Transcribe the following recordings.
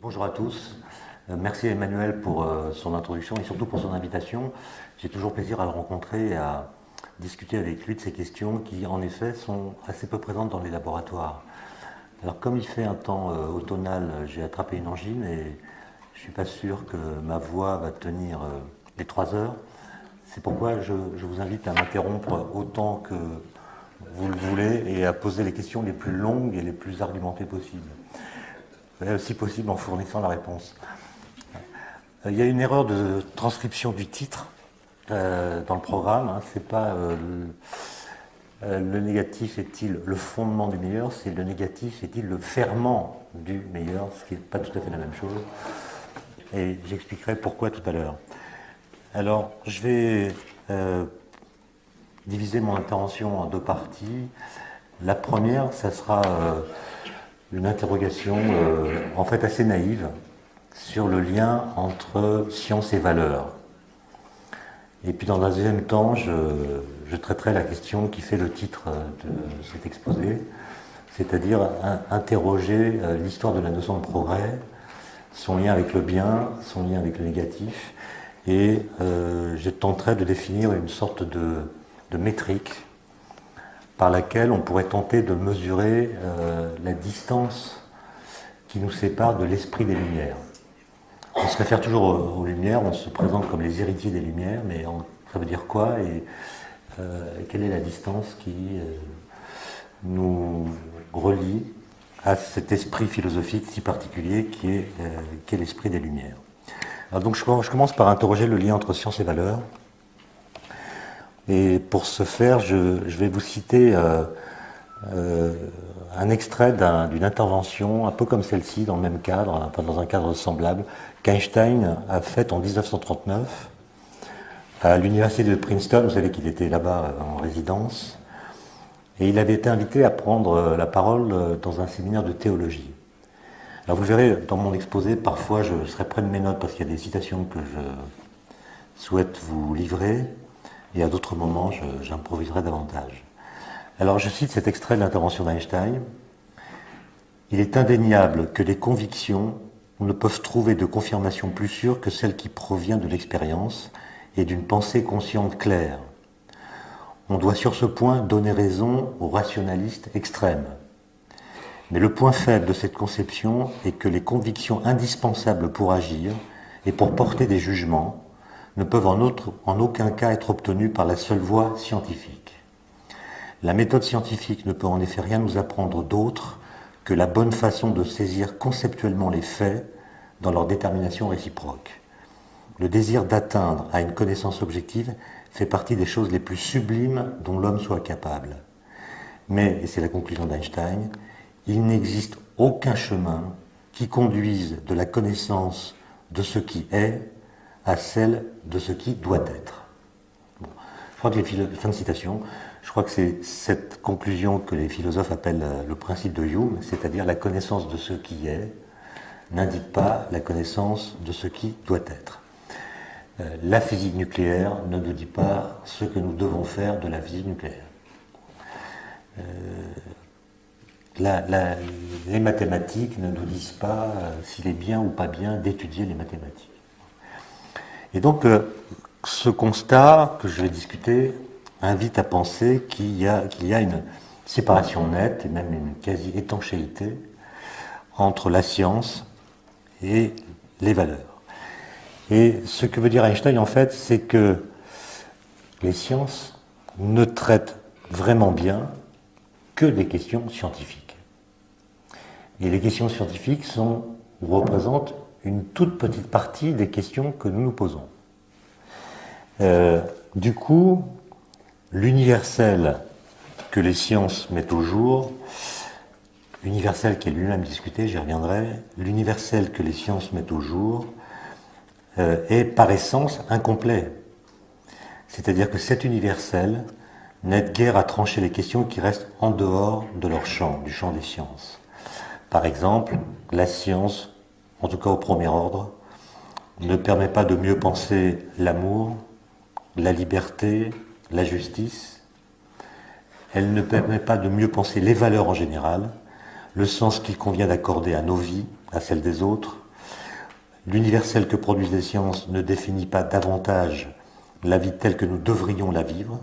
Bonjour à tous. Merci à Emmanuel pour son introduction et surtout pour son invitation. J'ai toujours plaisir à le rencontrer et à discuter avec lui de ces questions qui, en effet, sont assez peu présentes dans les laboratoires. Alors, comme il fait un temps automnal, j'ai attrapé une angine et je ne suis pas sûr que ma voix va tenir les 3 heures. C'est pourquoi je vous invite à m'interrompre autant que vous le voulez et à poser les questions les plus longues et les plus argumentées possibles. Si possible en fournissant la réponse. Il y a une erreur de transcription du titre dans le programme. C'est pas le négatif est-il le fondement du meilleur, c'est le négatif est-il le ferment du meilleur, ce qui n'est pas tout à fait la même chose. Et j'expliquerai pourquoi tout à l'heure. Alors, je vais diviser mon intervention en 2 parties. La première, ça sera une interrogation en fait assez naïve sur le lien entre science et valeur. Et puis dans un deuxième temps, je traiterai la question qui fait le titre de cet exposé, c'est-à-dire interroger l'histoire de la notion de progrès, son lien avec le bien, son lien avec le négatif, et je tenterai de définir une sorte de métrique par laquelle on pourrait tenter de mesurer la distance qui nous sépare de l'esprit des Lumières. On se réfère toujours aux Lumières, on se présente comme les héritiers des Lumières, mais ça veut dire quoi et quelle est la distance qui nous relie à cet esprit philosophique si particulier qui est l'esprit des Lumières. Alors donc je commence par interroger le lien entre science et valeur. Et pour ce faire, je vais vous citer un extrait d'une intervention, un peu comme celle-ci, dans le même cadre, enfin dans un cadre semblable, qu'Einstein a faite en 1939 à l'université de Princeton. Vous savez qu'il était là-bas en résidence. Et il avait été invité à prendre la parole dans un séminaire de théologie. Alors vous le verrez dans mon exposé, parfois je serai près de mes notes parce qu'il y a des citations que je souhaite vous livrer. Et à d'autres moments, j'improviserai davantage. Alors, je cite cet extrait de l'intervention d'Einstein. « Il est indéniable que les convictions ne peuvent trouver de confirmation plus sûre que celle qui provient de l'expérience et d'une pensée consciente claire. On doit sur ce point donner raison aux rationalistes extrêmes. Mais le point faible de cette conception est que les convictions indispensables pour agir et pour porter des jugements ne peuvent en aucun cas être obtenues par la seule voie scientifique. La méthode scientifique ne peut en effet rien nous apprendre d'autre que la bonne façon de saisir conceptuellement les faits dans leur détermination réciproque. Le désir d'atteindre à une connaissance objective fait partie des choses les plus sublimes dont l'homme soit capable. Mais, et c'est la conclusion d'Einstein, il n'existe aucun chemin qui conduise de la connaissance de ce qui est à celle de ce qui doit être. Bon. Je crois que fin de citation, je crois que c'est cette conclusion que les philosophes appellent le principe de Hume, c'est-à-dire la connaissance de ce qui est n'indique pas la connaissance de ce qui doit être. La physique nucléaire ne nous dit pas ce que nous devons faire de la physique nucléaire. Les mathématiques ne nous disent pas s'il est bien ou pas bien d'étudier les mathématiques. Et donc, ce constat que je vais discuter invite à penser qu'il y a une séparation nette et même une quasi-étanchéité entre la science et les valeurs. Et ce que veut dire Einstein, en fait, c'est que les sciences ne traitent vraiment bien que des questions scientifiques. Et les questions scientifiques représentent une toute petite partie des questions que nous nous posons. Du coup, l'universel que les sciences mettent au jour, l'universel qui est lui-même discuté, j'y reviendrai, l'universel que les sciences mettent au jour est par essence incomplet. C'est-à-dire que cet universel n'aide guère à trancher les questions qui restent en dehors de leur champ, du champ des sciences. Par exemple, la science, en tout cas au premier ordre, ne permet pas de mieux penser l'amour, la liberté, la justice. Elle ne permet pas de mieux penser les valeurs en général, le sens qu'il convient d'accorder à nos vies, à celles des autres, L'universel que produisent les sciences ne définit pas davantage la vie telle que nous devrions la vivre,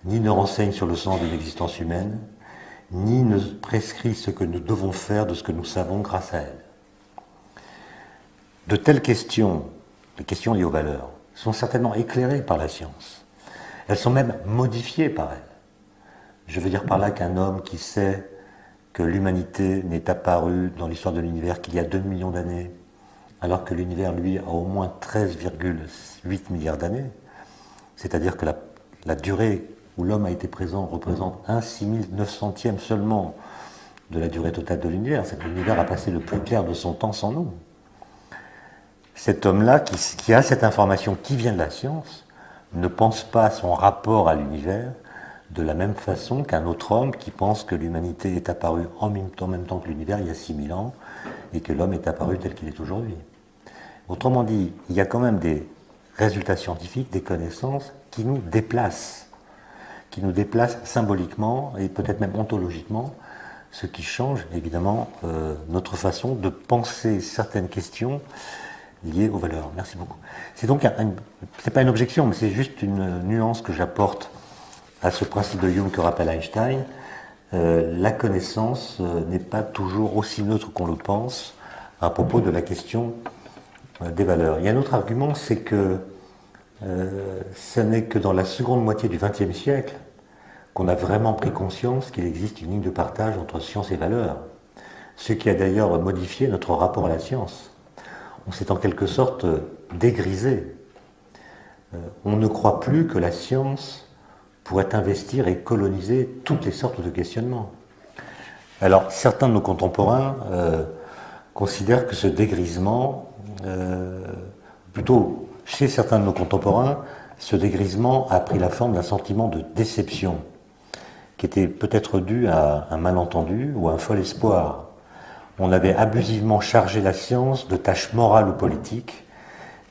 ni ne renseigne sur le sens d'une existence humaine, ni ne prescrit ce que nous devons faire de ce que nous savons grâce à elle. De telles questions, les questions liées aux valeurs, sont certainement éclairées par la science. Elles sont même modifiées par elle. Je veux dire par là qu'un homme qui sait que l'humanité n'est apparue dans l'histoire de l'univers qu'il y a 2 millions d'années, alors que l'univers, lui, a au moins 13,8 milliards d'années, c'est-à-dire que la durée où l'homme a été présent représente 1/6900e seulement de la durée totale de l'univers, c'est que l'univers a passé le plus clair de son temps sans nous. Cet homme-là, qui a cette information qui vient de la science, ne pense pas à son rapport à l'univers de la même façon qu'un autre homme qui pense que l'humanité est apparue en même temps que l'univers il y a 6000 ans et que l'homme est apparu tel qu'il est aujourd'hui. Autrement dit, il y a quand même des résultats scientifiques, des connaissances qui nous déplacent symboliquement et peut-être même ontologiquement, ce qui change évidemment notre façon de penser certaines questions liées aux valeurs. Merci beaucoup. C'est donc, c'est pas une objection, mais c'est juste une nuance que j'apporte à ce principe de Hume que rappelle Einstein. La connaissance n'est pas toujours aussi neutre qu'on le pense à propos de la question des valeurs. Il y a un autre argument, c'est que ce n'est que dans la seconde moitié du XXe siècle qu'on a vraiment pris conscience qu'il existe une ligne de partage entre science et valeurs, ce qui a d'ailleurs modifié notre rapport à la science. On s'est en quelque sorte dégrisé. On ne croit plus que la science pourrait investir et coloniser toutes les sortes de questionnements. Alors, certains de nos contemporains considèrent que ce dégrisement, plutôt chez certains de nos contemporains, ce dégrisement a pris la forme d'un sentiment de déception, qui était peut-être dû à un malentendu ou à un fol espoir. On avait abusivement chargé la science de tâches morales ou politiques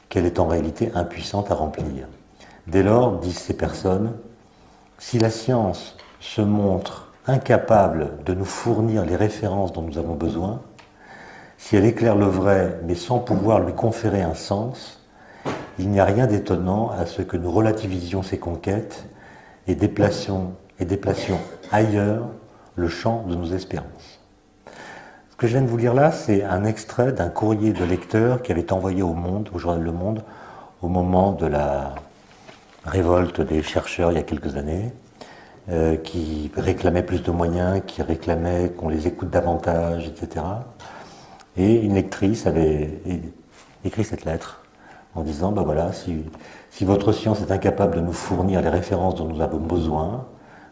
qu'elle est en réalité impuissante à remplir. Dès lors, disent ces personnes, si la science se montre incapable de nous fournir les références dont nous avons besoin, si elle éclaire le vrai mais sans pouvoir lui conférer un sens, il n'y a rien d'étonnant à ce que nous relativisions ces conquêtes et déplacions ailleurs le champ de nos espérances. Ce que je viens de vous lire là, c'est un extrait d'un courrier de lecteur qui avait été envoyé au journal Le Monde, au moment de la révolte des chercheurs il y a quelques années, qui réclamaient plus de moyens, qui réclamaient qu'on les écoute davantage, etc. Et une lectrice avait écrit cette lettre en disant, ben voilà, si votre science est incapable de nous fournir les références dont nous avons besoin,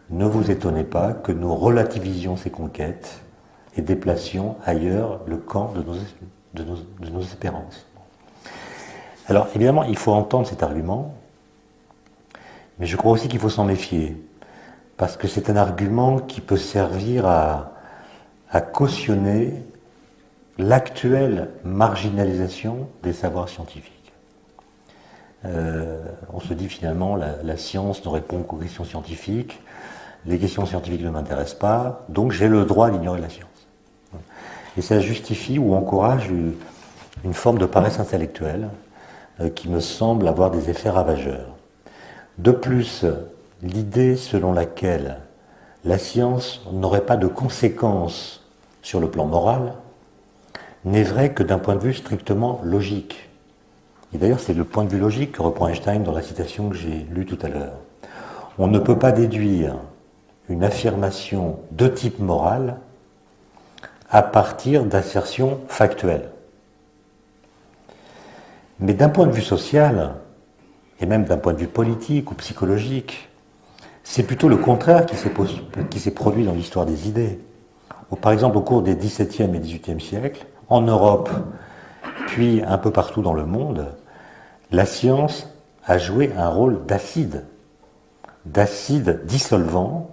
ne vous étonnez pas que nous relativisions ces conquêtes et déplacions ailleurs le camp de nos espérances. Alors évidemment, il faut entendre cet argument, mais je crois aussi qu'il faut s'en méfier, parce que c'est un argument qui peut servir à cautionner l'actuelle marginalisation des savoirs scientifiques. On se dit finalement, la science ne répond qu'aux questions scientifiques, les questions scientifiques ne m'intéressent pas, donc j'ai le droit d'ignorer la science. Et ça justifie ou encourage une forme de paresse intellectuelle qui me semble avoir des effets ravageurs. De plus, l'idée selon laquelle la science n'aurait pas de conséquences sur le plan moral n'est vraie que d'un point de vue strictement logique. Et d'ailleurs, c'est le point de vue logique que reprend Einstein dans la citation que j'ai lue tout à l'heure. On ne peut pas déduire une affirmation de type moral à partir d'assertions factuelles. Mais d'un point de vue social, et même d'un point de vue politique ou psychologique, c'est plutôt le contraire qui s'est produit dans l'histoire des idées. Par exemple, au cours des XVIIe et XVIIIe siècles, en Europe, puis un peu partout dans le monde, la science a joué un rôle d'acide dissolvant,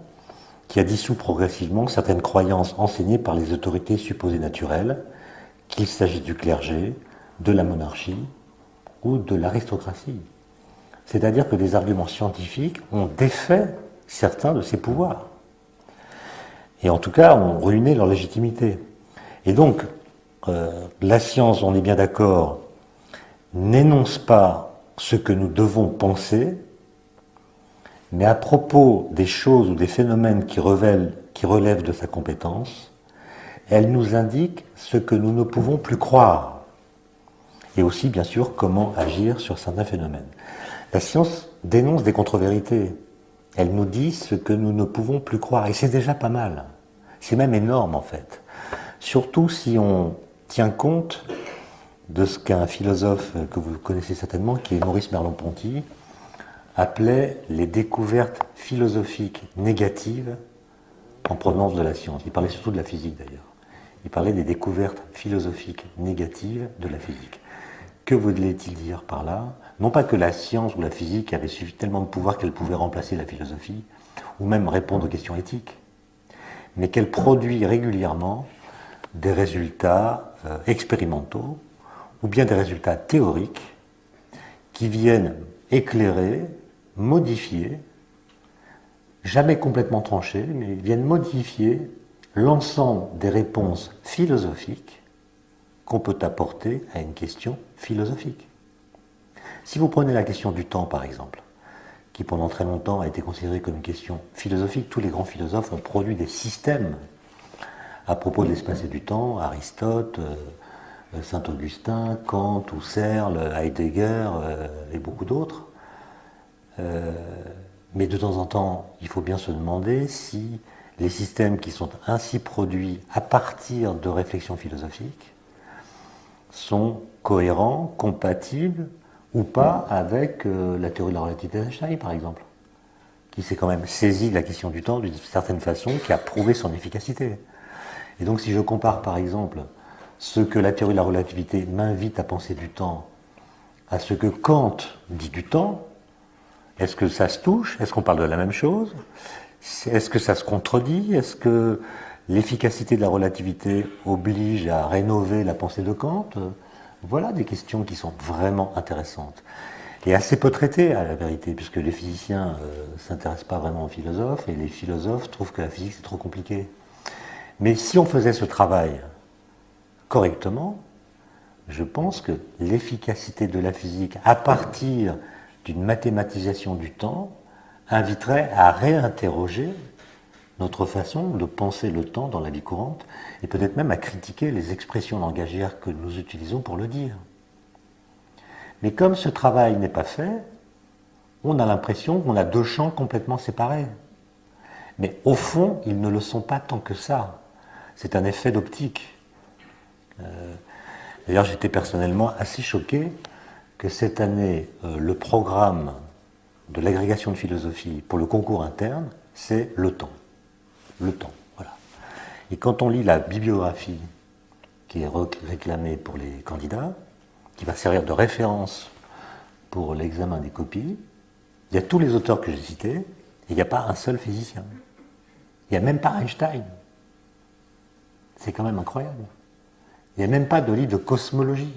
qui a dissous progressivement certaines croyances enseignées par les autorités supposées naturelles, qu'il s'agisse du clergé, de la monarchie ou de l'aristocratie. C'est-à-dire que des arguments scientifiques ont défait certains de ces pouvoirs. Et en tout cas, ont ruiné leur légitimité. Et donc, la science, on est bien d'accord, n'énonce pas ce que nous devons penser, mais à propos des choses ou des phénomènes qui relèvent de sa compétence, elle nous indique ce que nous ne pouvons plus croire, et aussi, bien sûr, comment agir sur certains phénomènes. La science dénonce des contre-vérités. Elle nous dit ce que nous ne pouvons plus croire, et c'est déjà pas mal. C'est même énorme, en fait. Surtout si on tient compte de ce qu'un philosophe que vous connaissez certainement, qui est Maurice Merleau-Ponty, appelait les découvertes philosophiques négatives en provenance de la science. Il parlait surtout de la physique, d'ailleurs. Il parlait des découvertes philosophiques négatives de la physique. Que voulait-il dire par là? Non pas que la science ou la physique avait suffi tellement de pouvoir qu'elle pouvait remplacer la philosophie, ou même répondre aux questions éthiques, mais qu'elle produit régulièrement des résultats expérimentaux, ou bien des résultats théoriques, qui viennent éclairer, modifier, jamais complètement trancher, mais viennent modifier l'ensemble des réponses philosophiques qu'on peut apporter à une question philosophique. Si vous prenez la question du temps, par exemple, qui pendant très longtemps a été considérée comme une question philosophique, tous les grands philosophes ont produit des systèmes à propos de l'espace et du temps, Aristote, Saint-Augustin, Kant, Husserl, Heidegger et beaucoup d'autres. Mais de temps en temps, il faut bien se demander si les systèmes qui sont ainsi produits à partir de réflexions philosophiques sont cohérents, compatibles ou pas avec la théorie de la relativité d'Einstein, par exemple, qui s'est quand même saisi de la question du temps d'une certaine façon, qui a prouvé son efficacité. Et donc si je compare par exemple ce que la théorie de la relativité m'invite à penser du temps à ce que Kant dit du temps, est-ce que ça se touche? Est-ce qu'on parle de la même chose? Est-ce que ça se contredit? Est-ce que l'efficacité de la relativité oblige à rénover la pensée de Kant? Voilà des questions qui sont vraiment intéressantes. Et assez peu traitées, à la vérité, puisque les physiciens ne s'intéressent pas vraiment aux philosophes, et les philosophes trouvent que la physique c'est trop compliqué. Mais si on faisait ce travail correctement, je pense que l'efficacité de la physique à partir d'une mathématisation du temps inviterait à réinterroger notre façon de penser le temps dans la vie courante et peut-être même à critiquer les expressions langagières que nous utilisons pour le dire. Mais comme ce travail n'est pas fait, on a l'impression qu'on a deux champs complètement séparés. Mais au fond, ils ne le sont pas tant que ça. C'est un effet d'optique. D'ailleurs, j'étais personnellement assez choqué que cette année, le programme de l'agrégation de philosophie pour le concours interne, c'est le temps. Le temps, voilà. Et quand on lit la bibliographie qui est réclamée pour les candidats, qui va servir de référence pour l'examen des copies, il y a tous les auteurs que j'ai cités, et il n'y a pas un seul physicien. Il n'y a même pas Einstein. C'est quand même incroyable. Il n'y a même pas de livre de cosmologie.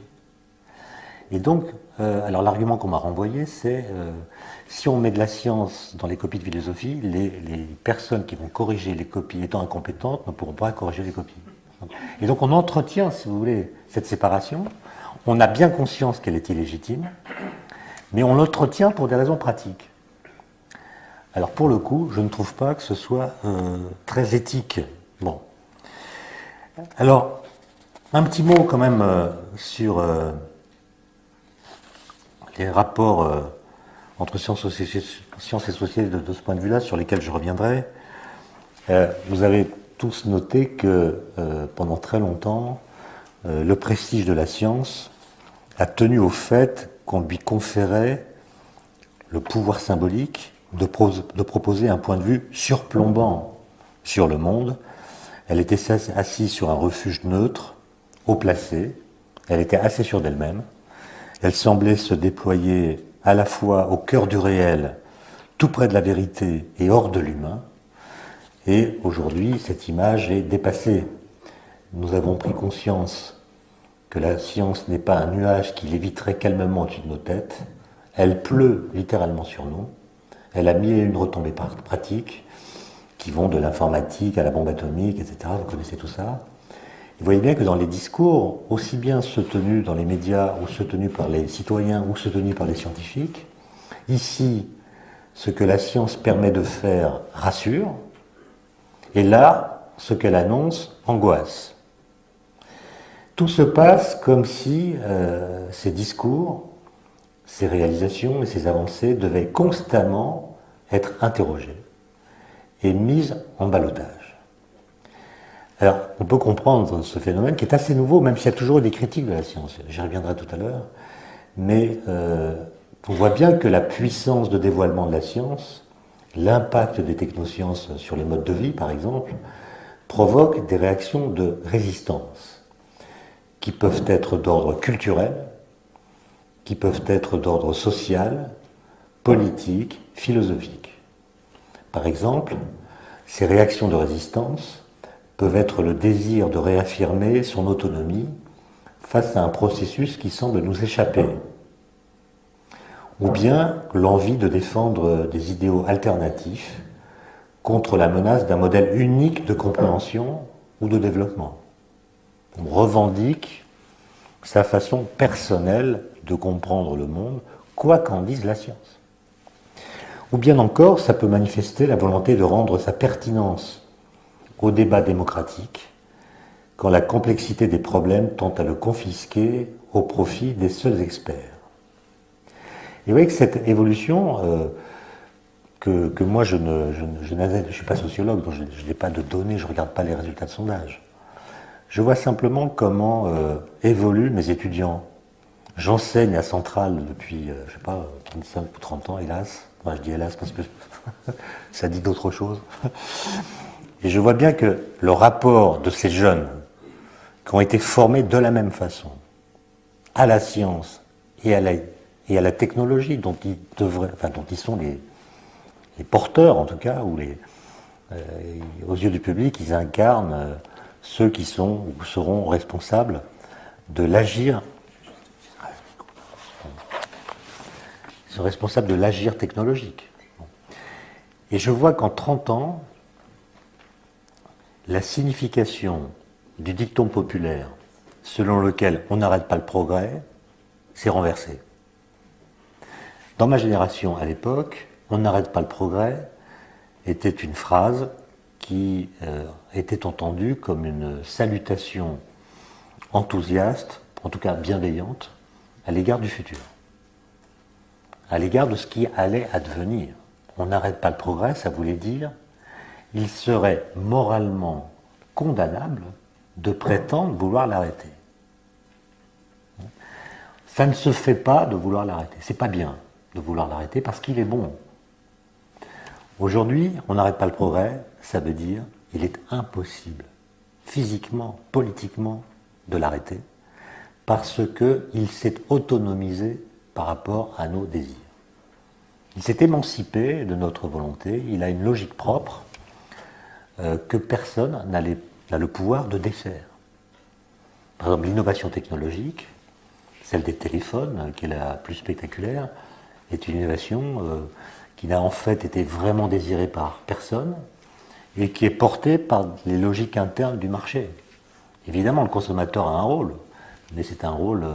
Et donc, alors l'argument qu'on m'a renvoyé, c'est si on met de la science dans les copies de philosophie, les personnes qui vont corriger les copies étant incompétentes ne pourront pas corriger les copies. Et donc on entretient, si vous voulez, cette séparation. On a bien conscience qu'elle est illégitime, mais on l'entretient pour des raisons pratiques. Alors pour le coup, je ne trouve pas que ce soit très éthique. Bon. Alors, un petit mot quand même sur les rapports entre sciences et société de ce point de vue-là, sur lesquels je reviendrai. Vous avez tous noté que pendant très longtemps, le prestige de la science a tenu au fait qu'on lui conférait le pouvoir symbolique de proposer un point de vue surplombant sur le monde. Elle était assise sur un refuge neutre, haut placé, elle était assez sûre d'elle-même, elle semblait se déployer à la fois au cœur du réel, tout près de la vérité et hors de l'humain, et aujourd'hui cette image est dépassée. Nous avons pris conscience que la science n'est pas un nuage qui léviterait calmement au-dessus de nos têtes, elle pleut littéralement sur nous, elle a mille et une retombées pratiques, qui vont de l'informatique à la bombe atomique, etc. Vous connaissez tout ça. Vous voyez bien que dans les discours, aussi bien ceux tenus dans les médias, ou ceux tenus par les citoyens, ou ceux tenus par les scientifiques, ici, ce que la science permet de faire rassure, et là, ce qu'elle annonce angoisse. Tout se passe comme si ces discours, ces réalisations et ces avancées devaient constamment être interrogées et mises en ballottage. Alors, on peut comprendre ce phénomène qui est assez nouveau, même s'il y a toujours eu des critiques de la science, j'y reviendrai tout à l'heure, mais on voit bien que la puissance de dévoilement de la science, l'impact des technosciences sur les modes de vie, par exemple, provoque des réactions de résistance qui peuvent être d'ordre culturel, qui peuvent être d'ordre social, politique, philosophique. Par exemple, ces réactions de résistance peuvent être le désir de réaffirmer son autonomie face à un processus qui semble nous échapper, ou bien l'envie de défendre des idéaux alternatifs contre la menace d'un modèle unique de compréhension ou de développement. On revendique sa façon personnelle de comprendre le monde, quoi qu'en dise la science. Ou bien encore, ça peut manifester la volonté de rendre sa pertinence au débat démocratique, quand la complexité des problèmes tend à le confisquer au profit des seuls experts. Et vous voyez que cette évolution, que moi je ne suis pas sociologue, donc je n'ai pas de données, je ne regarde pas les résultats de sondage. Je vois simplement comment évoluent mes étudiants. J'enseigne à Centrale depuis, je ne sais pas, 25 ou 30 ans, hélas. Moi je dis hélas parce que ça dit d'autres choses. Et je vois bien que le rapport de ces jeunes qui ont été formés de la même façon à la science et à la technologie dont ils sont les porteurs en tout cas, ou aux yeux du public, ils incarnent ceux qui sont ou seront responsables de l'agir. Ils sont responsables de l'agir technologique. Et je vois qu'en 30 ans, la signification du dicton populaire selon lequel on n'arrête pas le progrès s'est renversée. Dans ma génération, à l'époque, on n'arrête pas le progrès était une phrase qui était entendue comme une salutation enthousiaste, en tout cas bienveillante, à l'égard du futur, à l'égard de ce qui allait advenir. On n'arrête pas le progrès, ça voulait dire il serait moralement condamnable de prétendre vouloir l'arrêter. Ça ne se fait pas de vouloir l'arrêter. C'est pas bien de vouloir l'arrêter parce qu'il est bon. Aujourd'hui, on n'arrête pas le progrès, ça veut dire il est impossible, physiquement, politiquement, de l'arrêter parce qu'il s'est autonomisé par rapport à nos désirs. Il s'est émancipé de notre volonté, il a une logique propre que personne n'a le pouvoir de défaire. Par exemple, l'innovation technologique, celle des téléphones, qui est la plus spectaculaire, est une innovation qui n'a en fait été vraiment désirée par personne et qui est portée par les logiques internes du marché. Évidemment, le consommateur a un rôle, mais c'est un rôle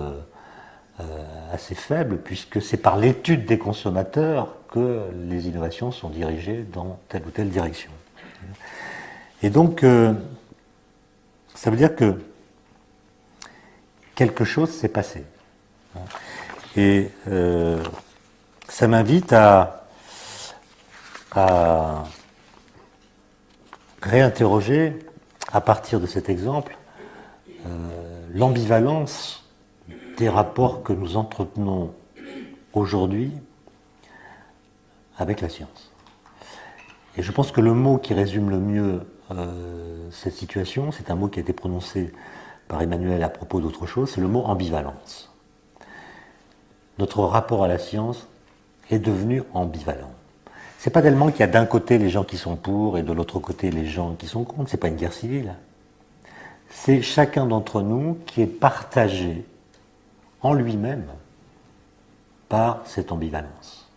assez faible puisque c'est par l'étude des consommateurs que les innovations sont dirigées dans telle ou telle direction. Et donc, ça veut dire que quelque chose s'est passé. Et ça m'invite à réinterroger, à partir de cet exemple, l'ambivalence des rapports que nous entretenons aujourd'hui avec la science. Et je pense que le mot qui résume le mieux cette situation, c'est un mot qui a été prononcé par Emmanuel à propos d'autre chose, c'est le mot ambivalence. Notre rapport à la science est devenu ambivalent. C'est pas tellement qu'il y a d'un côté les gens qui sont pour et de l'autre côté les gens qui sont contre, c'est pas une guerre civile. C'est chacun d'entre nous qui est partagé en lui-même par cette ambivalence.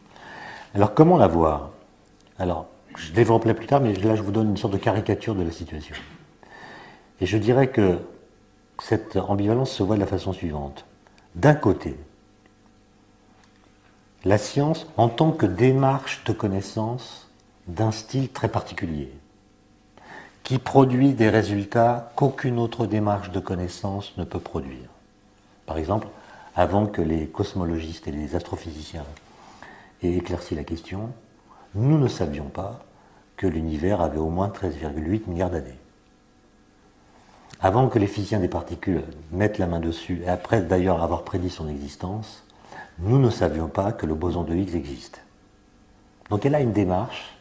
Alors comment la voir ? Alors, je développerai plus tard, mais là je vous donne une sorte de caricature de la situation. Et je dirais que cette ambivalence se voit de la façon suivante. D'un côté, la science en tant que démarche de connaissance d'un style très particulier, qui produit des résultats qu'aucune autre démarche de connaissance ne peut produire. Par exemple, avant que les cosmologistes et les astrophysiciens aient éclairci la question, nous ne savions pas que l'univers avait au moins 13,8 milliards d'années. Avant que les physiciens des particules mettent la main dessus, et après d'ailleurs avoir prédit son existence, nous ne savions pas que le boson de Higgs existe. Donc elle a une démarche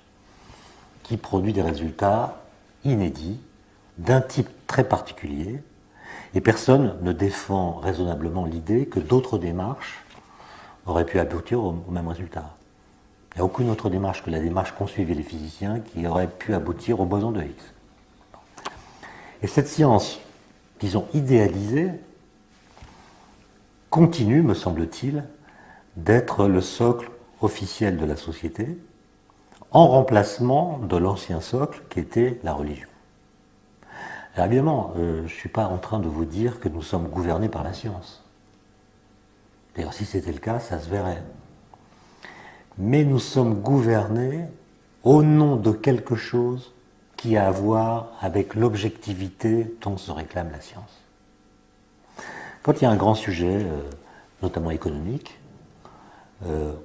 qui produit des résultats inédits, d'un type très particulier, et personne ne défend raisonnablement l'idée que d'autres démarches auraient pu aboutir au même résultat. Il n'y a aucune autre démarche que la démarche qu'ont suivi les physiciens qui aurait pu aboutir au boson de Higgs. Et cette science, disons idéalisée, continue, me semble-t-il, d'être le socle officiel de la société, en remplacement de l'ancien socle qui était la religion. Alors évidemment, je ne suis pas en train de vous dire que nous sommes gouvernés par la science. D'ailleurs, si c'était le cas, ça se verrait. Mais nous sommes gouvernés au nom de quelque chose qui a à voir avec l'objectivité dont se réclame la science. Quand il y a un grand sujet, notamment économique,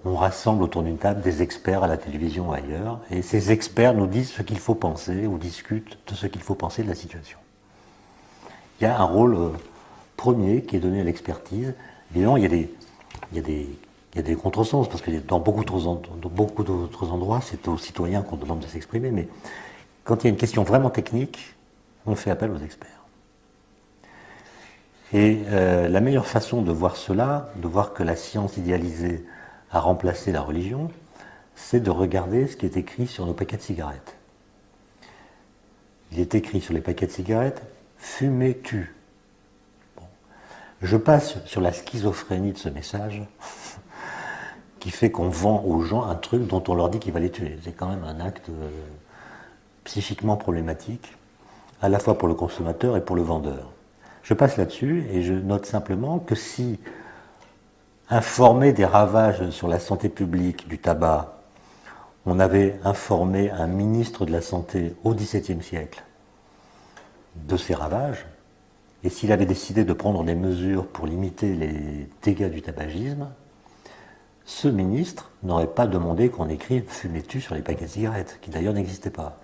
on rassemble autour d'une table des experts à la télévision ou ailleurs, et ces experts nous disent ce qu'il faut penser ou discutent de ce qu'il faut penser de la situation. Il y a un rôle premier qui est donné à l'expertise. Évidemment, il y a des contresens, parce que dans beaucoup d'autres endroits, c'est aux citoyens qu'on demande de s'exprimer, mais quand il y a une question vraiment technique, on fait appel aux experts. Et la meilleure façon de voir cela, de voir que la science idéalisée a remplacé la religion, c'est de regarder ce qui est écrit sur nos paquets de cigarettes. Il est écrit sur les paquets de cigarettes « Fumer tue ». Bon. Je passe sur la schizophrénie de ce message qui fait qu'on vend aux gens un truc dont on leur dit qu'il va les tuer. C'est quand même un acte psychiquement problématique, à la fois pour le consommateur et pour le vendeur. Je passe là-dessus et je note simplement que si informer des ravages sur la santé publique du tabac, on avait informé un ministre de la Santé au XVIIe siècle de ces ravages, et s'il avait décidé de prendre des mesures pour limiter les dégâts du tabagisme, ce ministre n'aurait pas demandé qu'on écrive « fumez-tu » sur les paquets de cigarettes, qui d'ailleurs n'existaient pas.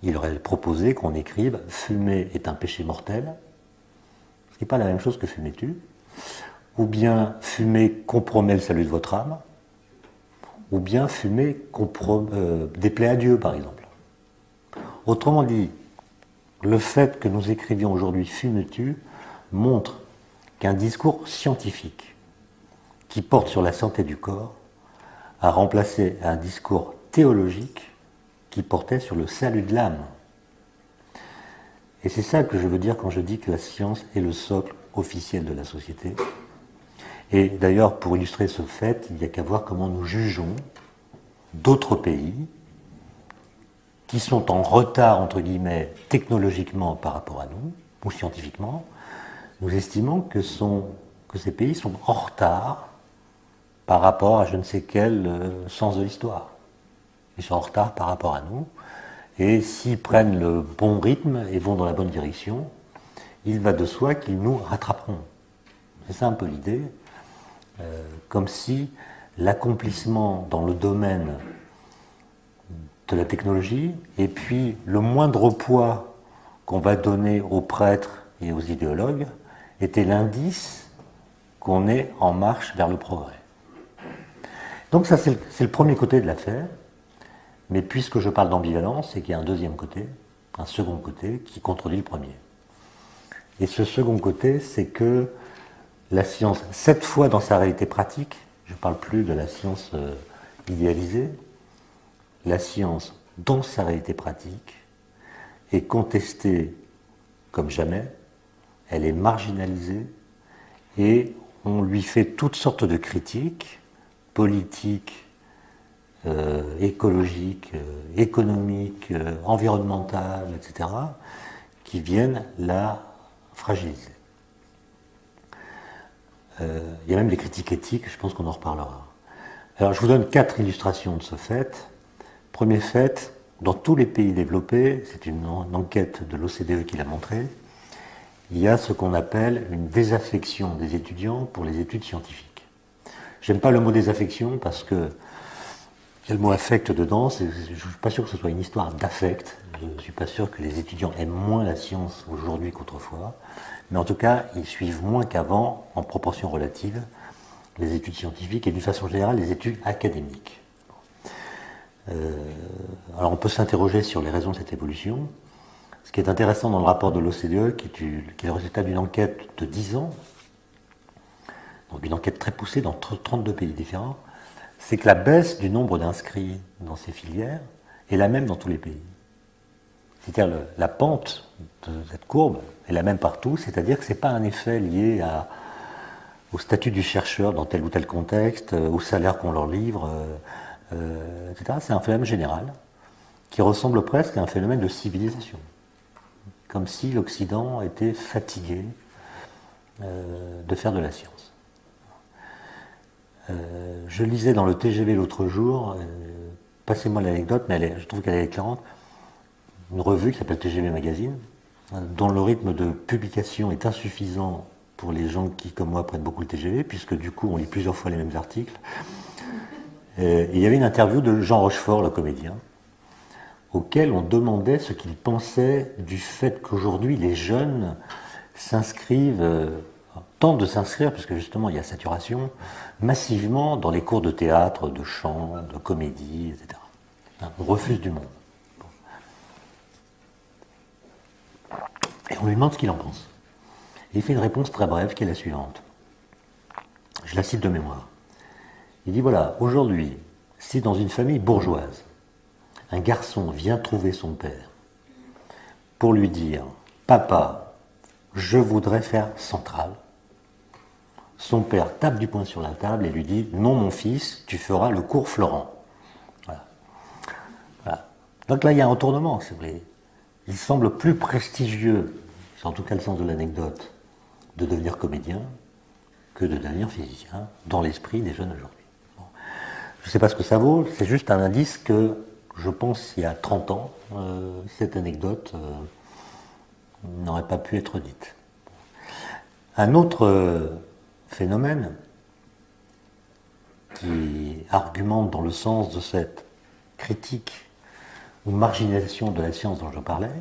Il aurait proposé qu'on écrive « fumer est un péché mortel », ce qui n'est pas la même chose que « fumez-tu », ou bien « fumer compromet le salut de votre âme », ou bien « fumer déplaît à Dieu », par exemple. Autrement dit, le fait que nous écrivions aujourd'hui « fumes-tu » montre qu'un discours scientifique qui porte sur la santé du corps a remplacé un discours théologique qui portait sur le salut de l'âme. Et c'est ça que je veux dire quand je dis que la science est le socle officiel de la société. Et d'ailleurs, pour illustrer ce fait, il n'y a qu'à voir comment nous jugeons d'autres pays qui sont en retard, entre guillemets, technologiquement par rapport à nous, ou scientifiquement. Nous estimons que ces pays sont en retard par rapport à je ne sais quel sens de l'histoire. Ils sont en retard par rapport à nous, et s'ils prennent le bon rythme et vont dans la bonne direction, il va de soi qu'ils nous rattraperont. C'est ça un peu l'idée, comme si l'accomplissement dans le domaine de la technologie, et puis le moindre poids qu'on va donner aux prêtres et aux idéologues, était l'indice qu'on est en marche vers le progrès. Donc ça, c'est le premier côté de l'affaire. Mais puisque je parle d'ambivalence, c'est qu'il y a un deuxième côté, un second côté, qui contredit le premier. Et ce second côté, c'est que la science, cette fois dans sa réalité pratique, je ne parle plus de la science idéalisée, la science dans sa réalité pratique est contestée comme jamais, elle est marginalisée, et on lui fait toutes sortes de critiques, politiques, écologiques, économiques, environnementales, etc., qui viennent la fragilisé. Il y a même des critiques éthiques, je pense qu'on en reparlera. Alors je vous donne 4 illustrations de ce fait. Premier fait, dans tous les pays développés, c'est une enquête de l'OCDE qui l'a montré, il y a ce qu'on appelle une désaffection des étudiants pour les études scientifiques. J'aime pas le mot désaffection parce que il y a le mot affect dedans, je ne suis pas sûr que ce soit une histoire d'affect, je ne suis pas sûr que les étudiants aiment moins la science aujourd'hui qu'autrefois, mais en tout cas, ils suivent moins qu'avant, en proportion relative, les études scientifiques et d'une façon générale les études académiques. Alors on peut s'interroger sur les raisons de cette évolution. Ce qui est intéressant dans le rapport de l'OCDE, qui est le résultat d'une enquête de 10 ans, donc une enquête très poussée dans 32 pays différents, c'est que la baisse du nombre d'inscrits dans ces filières est la même dans tous les pays. C'est-à-dire la pente de cette courbe est la même partout, c'est-à-dire que ce n'est pas un effet lié au statut du chercheur dans tel ou tel contexte, au salaire qu'on leur livre, etc. C'est un phénomène général qui ressemble presque à un phénomène de civilisation. Comme si l'Occident était fatigué de faire de la science. Je lisais dans le TGV l'autre jour, passez-moi l'anecdote, mais je trouve qu'elle est éclairante, une revue qui s'appelle TGV Magazine, dont le rythme de publication est insuffisant pour les gens qui, comme moi, prennent beaucoup le TGV, puisque du coup, on lit plusieurs fois les mêmes articles. Et il y avait une interview de Jean Rochefort, le comédien, auquel on demandait ce qu'il pensait du fait qu'aujourd'hui les jeunes s'inscrivent, tentent de s'inscrire, puisque justement il y a saturation, massivement dans les cours de théâtre, de chant, de comédie, etc. On refuse du monde. Et on lui demande ce qu'il en pense. Et il fait une réponse très brève qui est la suivante. Je la cite de mémoire. Il dit voilà, aujourd'hui, si dans une famille bourgeoise, un garçon vient trouver son père pour lui dire « Papa, je voudrais faire centrale », son père tape du poing sur la table et lui dit « Non, mon fils, tu feras le cours Florent ». Voilà. Voilà. Donc là, il y a un retournement, si vous voulez. Il semble plus prestigieux, c'est en tout cas le sens de l'anecdote, de devenir comédien que de devenir physicien dans l'esprit des jeunes aujourd'hui. Bon. Je ne sais pas ce que ça vaut, c'est juste un indice que je pense il y a 30 ans, cette anecdote n'aurait pas pu être dite. Un autre phénomène qui argumente dans le sens de cette critique ou marginalisation de la science dont je parlais,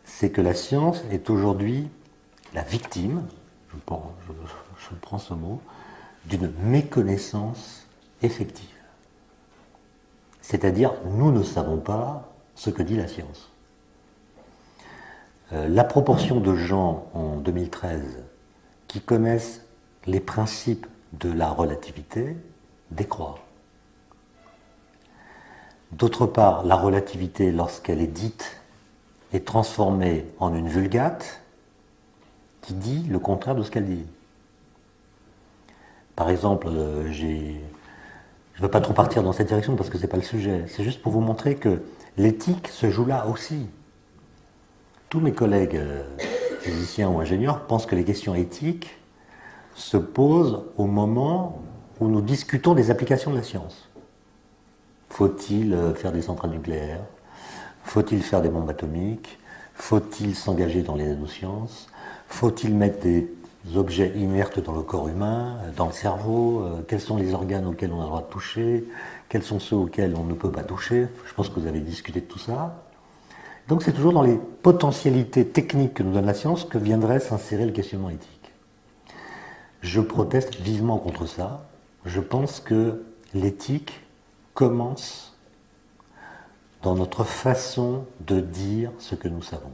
c'est que la science est aujourd'hui la victime, je prends ce mot, d'une méconnaissance effective. C'est-à-dire, nous ne savons pas ce que dit la science. La proportion de gens en 2013 qui connaissent les principes de la relativité décroît. D'autre part, la relativité, lorsqu'elle est dite, est transformée en une vulgate qui dit le contraire de ce qu'elle dit. Par exemple, je ne veux pas trop partir dans cette direction parce que ce n'est pas le sujet. C'est juste pour vous montrer que l'éthique se joue là aussi. Tous mes collègues physiciens ou ingénieurs pensent que les questions éthiques se posent au moment où nous discutons des applications de la science. Faut-il faire des centrales nucléaires? Faut-il faire des bombes atomiques? Faut-il s'engager dans les nanosciences? Faut-il mettre des objets inertes dans le corps humain, dans le cerveau? Quels sont les organes auxquels on a le droit de toucher? Quels sont ceux auxquels on ne peut pas toucher? Je pense que vous avez discuté de tout ça. Donc c'est toujours dans les potentialités techniques que nous donne la science que viendrait s'insérer le questionnement éthique. Je proteste vivement contre ça. Je pense que l'éthique commence dans notre façon de dire ce que nous savons.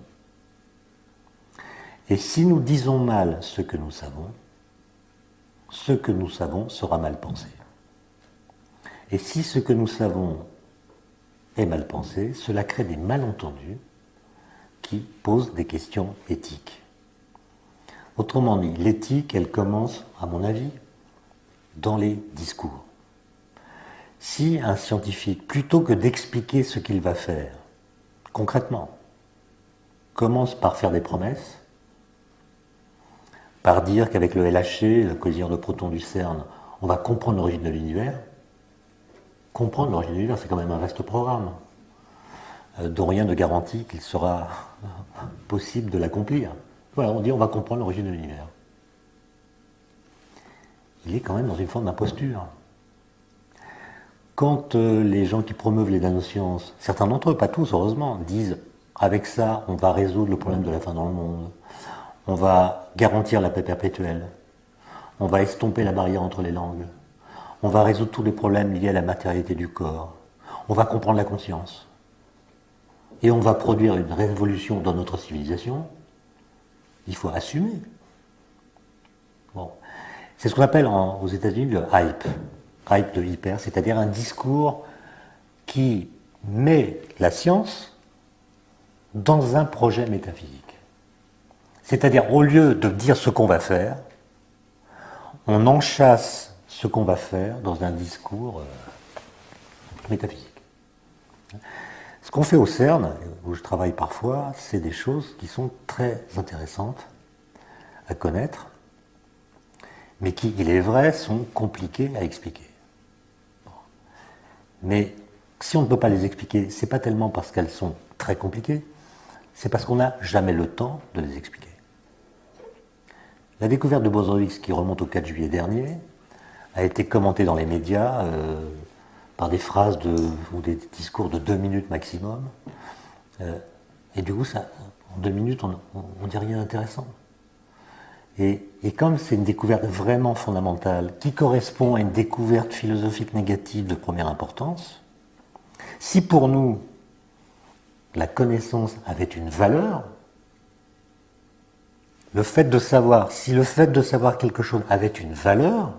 Et si nous disons mal ce que nous savons sera mal pensé. Et si ce que nous savons est mal pensé, cela crée des malentendus qui posent des questions éthiques. Autrement dit, l'éthique, elle commence, à mon avis, dans les discours. Si un scientifique, plutôt que d'expliquer ce qu'il va faire, concrètement, commence par faire des promesses, par dire qu'avec le LHC, le collision de protons du CERN, on va comprendre l'origine de l'univers. Comprendre l'origine de l'univers, c'est quand même un vaste programme, dont rien ne garantit qu'il sera possible de l'accomplir. Voilà, on dit on va comprendre l'origine de l'univers. Il est quand même dans une forme d'imposture. Quand les gens qui promeuvent les nanosciences, certains d'entre eux, pas tous heureusement, disent avec ça on va résoudre le problème de la faim dans le monde, on va garantir la paix perpétuelle, on va estomper la barrière entre les langues, on va résoudre tous les problèmes liés à la matérialité du corps, on va comprendre la conscience, et on va produire une révolution dans notre civilisation, il faut assumer. Bon. C'est ce qu'on appelle aux États-Unis le hype de hyper, c'est-à-dire un discours qui met la science dans un projet métaphysique. C'est-à-dire, au lieu de dire ce qu'on va faire, on enchâsse ce qu'on va faire dans un discours métaphysique. Ce qu'on fait au CERN, où je travaille parfois, c'est des choses qui sont très intéressantes à connaître, mais qui, il est vrai, sont compliquées à expliquer. Mais si on ne peut pas les expliquer, c'est pas tellement parce qu'elles sont très compliquées, c'est parce qu'on n'a jamais le temps de les expliquer. La découverte de boson X, qui remonte au 4 juillet dernier, a été commentée dans les médias par des phrases ou des discours de 2 minutes maximum. Et du coup, en 2 minutes, on ne dit rien d'intéressant. Et comme c'est une découverte vraiment fondamentale, qui correspond à une découverte philosophique négative de première importance, si pour nous, la connaissance avait une valeur, si le fait de savoir quelque chose avait une valeur,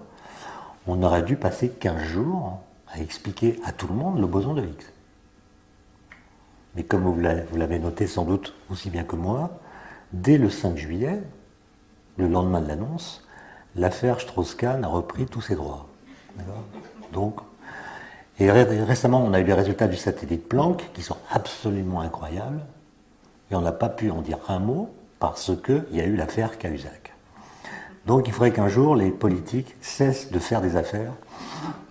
on aurait dû passer 15 jours à expliquer à tout le monde le boson de Higgs. Mais comme vous l'avez noté sans doute aussi bien que moi, dès le 5 juillet, le lendemain de l'annonce, l'affaire Strauss-Kahn a repris tous ses droits. Donc, et récemment, on a eu les résultats du satellite Planck qui sont absolument incroyables, et on n'a pas pu en dire un mot parce qu'il y a eu l'affaire Cahuzac. Donc il faudrait qu'un jour les politiques cessent de faire des affaires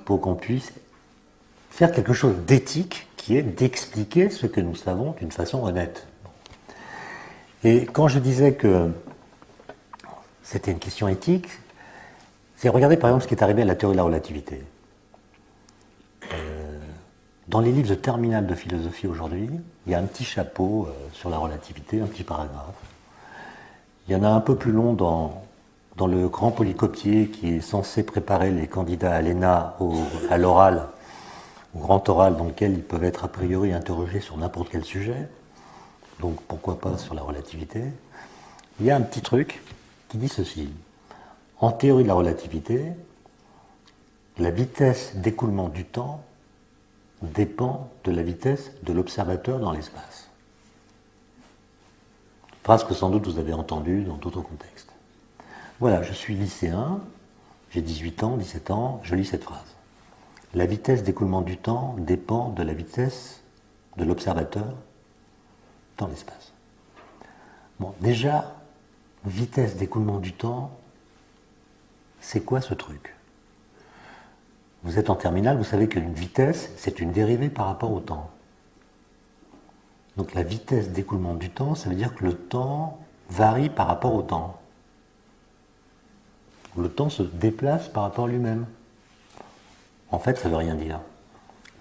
pour qu'on puisse faire quelque chose d'éthique qui est d'expliquer ce que nous savons d'une façon honnête. Et quand je disais que c'était une question éthique, c'est regarder par exemple ce qui est arrivé à la théorie de la relativité. Dans les livres de terminale de philosophie aujourd'hui, il y a un petit chapeau sur la relativité, un petit paragraphe. Il y en a un peu plus long dans le grand polycopier qui est censé préparer les candidats à l'ENA à l'oral, au grand oral, dans lequel ils peuvent être a priori interrogés sur n'importe quel sujet, donc pourquoi pas sur la relativité. Il y a un petit truc qui dit ceci. En théorie de la relativité, la vitesse d'écoulement du temps dépend de la vitesse de l'observateur dans l'espace. Phrase que sans doute vous avez entendue dans d'autres contextes. Voilà, je suis lycéen, j'ai 18 ans, 17 ans, je lis cette phrase. La vitesse d'écoulement du temps dépend de la vitesse de l'observateur dans l'espace. Bon, déjà, vitesse d'écoulement du temps, c'est quoi ce truc ? Vous êtes en terminale, vous savez qu'une vitesse, c'est une dérivée par rapport au temps. Donc la vitesse d'écoulement du temps, ça veut dire que le temps varie par rapport au temps. Le temps se déplace par rapport à lui-même. En fait, ça ne veut rien dire.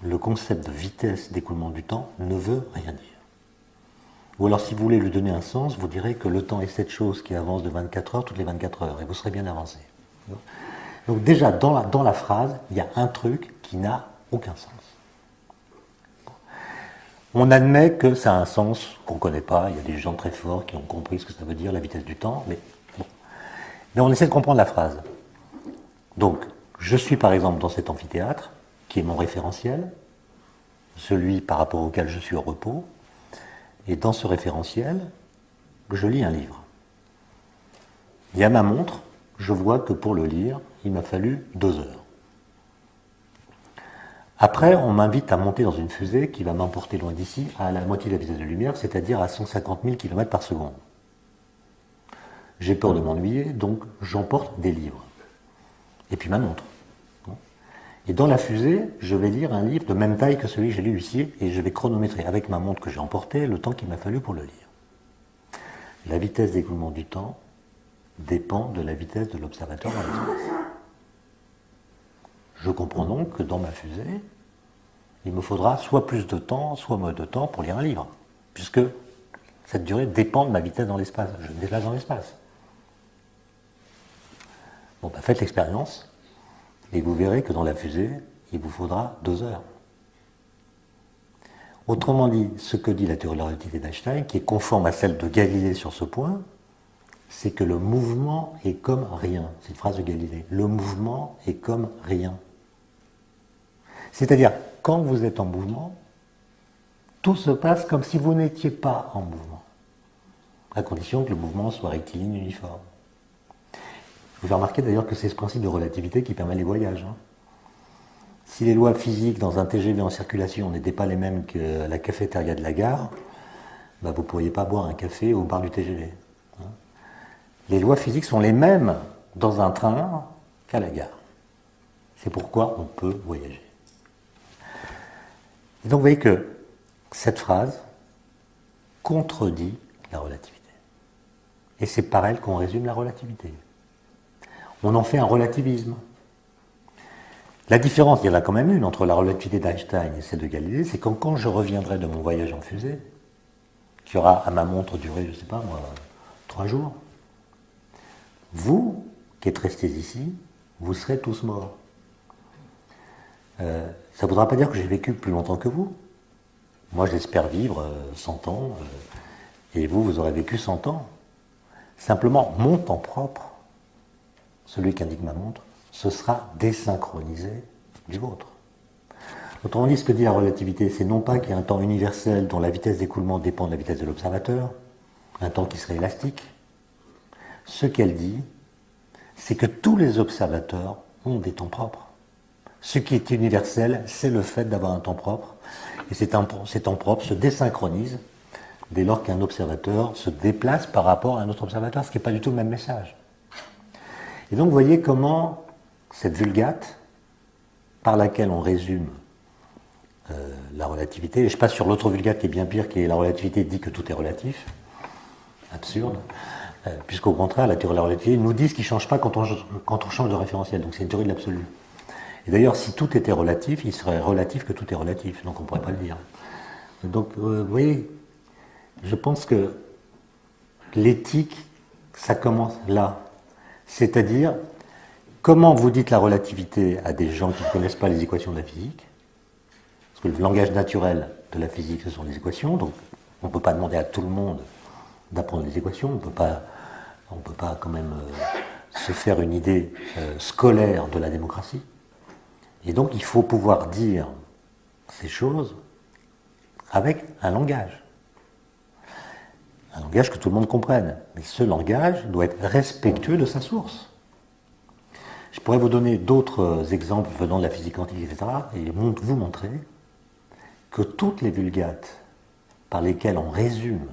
Le concept de vitesse d'écoulement du temps ne veut rien dire. Ou alors, si vous voulez lui donner un sens, vous direz que le temps est cette chose qui avance de 24 heures toutes les 24 heures, et vous serez bien avancé. Donc déjà, dans la phrase, il y a un truc qui n'a aucun sens. On admet que ça a un sens qu'on ne connaît pas, il y a des gens très forts qui ont compris ce que ça veut dire, la vitesse du temps, mais bon. Mais on essaie de comprendre la phrase. Donc, je suis par exemple dans cet amphithéâtre, qui est mon référentiel, celui par rapport auquel je suis au repos, et dans ce référentiel, je lis un livre. Et à ma montre, je vois que pour le lire, il m'a fallu 2 heures. Après, on m'invite à monter dans une fusée qui va m'emporter loin d'ici à la moitié de la vitesse de la lumière, c'est-à-dire à 150 000 km par seconde. j'ai peur de m'ennuyer, donc j'emporte des livres. Et puis ma montre. Et dans la fusée, je vais lire un livre de même taille que celui que j'ai lu ici, et je vais chronométrer avec ma montre que j'ai emportée le temps qu'il m'a fallu pour le lire. La vitesse d'écoulement du temps dépend de la vitesse de l'observateur dans l'espace. Je comprends donc que dans ma fusée, il me faudra soit plus de temps, soit moins de temps pour lire un livre, puisque cette durée dépend de ma vitesse dans l'espace. Je me déplace dans l'espace. Bon, faites l'expérience. Et vous verrez que dans la fusée, il vous faudra 2 heures. Autrement dit, ce que dit la théorie de la relativité d'Einstein, qui est conforme à celle de Galilée sur ce point, c'est que le mouvement est comme rien. C'est une phrase de Galilée. Le mouvement est comme rien. C'est-à-dire, quand vous êtes en mouvement, tout se passe comme si vous n'étiez pas en mouvement, à condition que le mouvement soit rectiligne, uniforme. Vous avez remarqué d'ailleurs que c'est ce principe de relativité qui permet les voyages. Si les lois physiques dans un TGV en circulation n'étaient pas les mêmes que la cafétéria de la gare, vous ne pourriez pas boire un café au bar du TGV. Les lois physiques sont les mêmes dans un train qu'à la gare. C'est pourquoi on peut voyager. Et donc vous voyez que cette phrase contredit la relativité. Et c'est par elle qu'on résume la relativité. On en fait un relativisme. La différence, il y en a quand même une entre la relativité d'Einstein et celle de Galilée, c'est que quand je reviendrai de mon voyage en fusée, qui aura à ma montre duré, je ne sais pas moi, 3 jours, vous, qui êtes restés ici, vous serez tous morts. Ça ne voudra pas dire que j'ai vécu plus longtemps que vous. Moi, j'espère vivre 100 ans, et vous, vous aurez vécu 100 ans. Simplement, mon temps propre, celui qu'indique ma montre, ce sera désynchronisé du vôtre. Autrement dit, ce que dit la relativité, c'est non pas qu'il y a un temps universel dont la vitesse d'écoulement dépend de la vitesse de l'observateur, un temps qui serait élastique. Ce qu'elle dit, c'est que tous les observateurs ont des temps propres. Ce qui est universel, c'est le fait d'avoir un temps propre, et ces temps propres se désynchronisent dès lors qu'un observateur se déplace par rapport à un autre observateur, ce qui n'est pas du tout le même message. Et donc vous voyez comment cette vulgate, par laquelle on résume la relativité, et je passe sur l'autre vulgate qui est bien pire, qui est la relativité dit que tout est relatif, absurde, puisqu'au contraire, la théorie de la relativité nous dit ce qui ne change pas quand on change de référentiel, donc c'est une théorie de l'absolu. Et d'ailleurs, si tout était relatif, il serait relatif que tout est relatif, donc on ne pourrait pas le dire. Donc vous voyez, je pense que l'éthique, ça commence là. C'est-à-dire, comment vous dites la relativité à des gens qui ne connaissent pas les équations de la physique? Parce que le langage naturel de la physique, ce sont les équations, donc on ne peut pas demander à tout le monde d'apprendre les équations, on ne peut pas quand même se faire une idée scolaire de la démocratie. Et donc il faut pouvoir dire ces choses avec un langage que tout le monde comprenne. Mais ce langage doit être respectueux de sa source. Je pourrais vous donner d'autres exemples venant de la physique quantique, etc., et vous montrer que toutes les vulgates par lesquelles on résume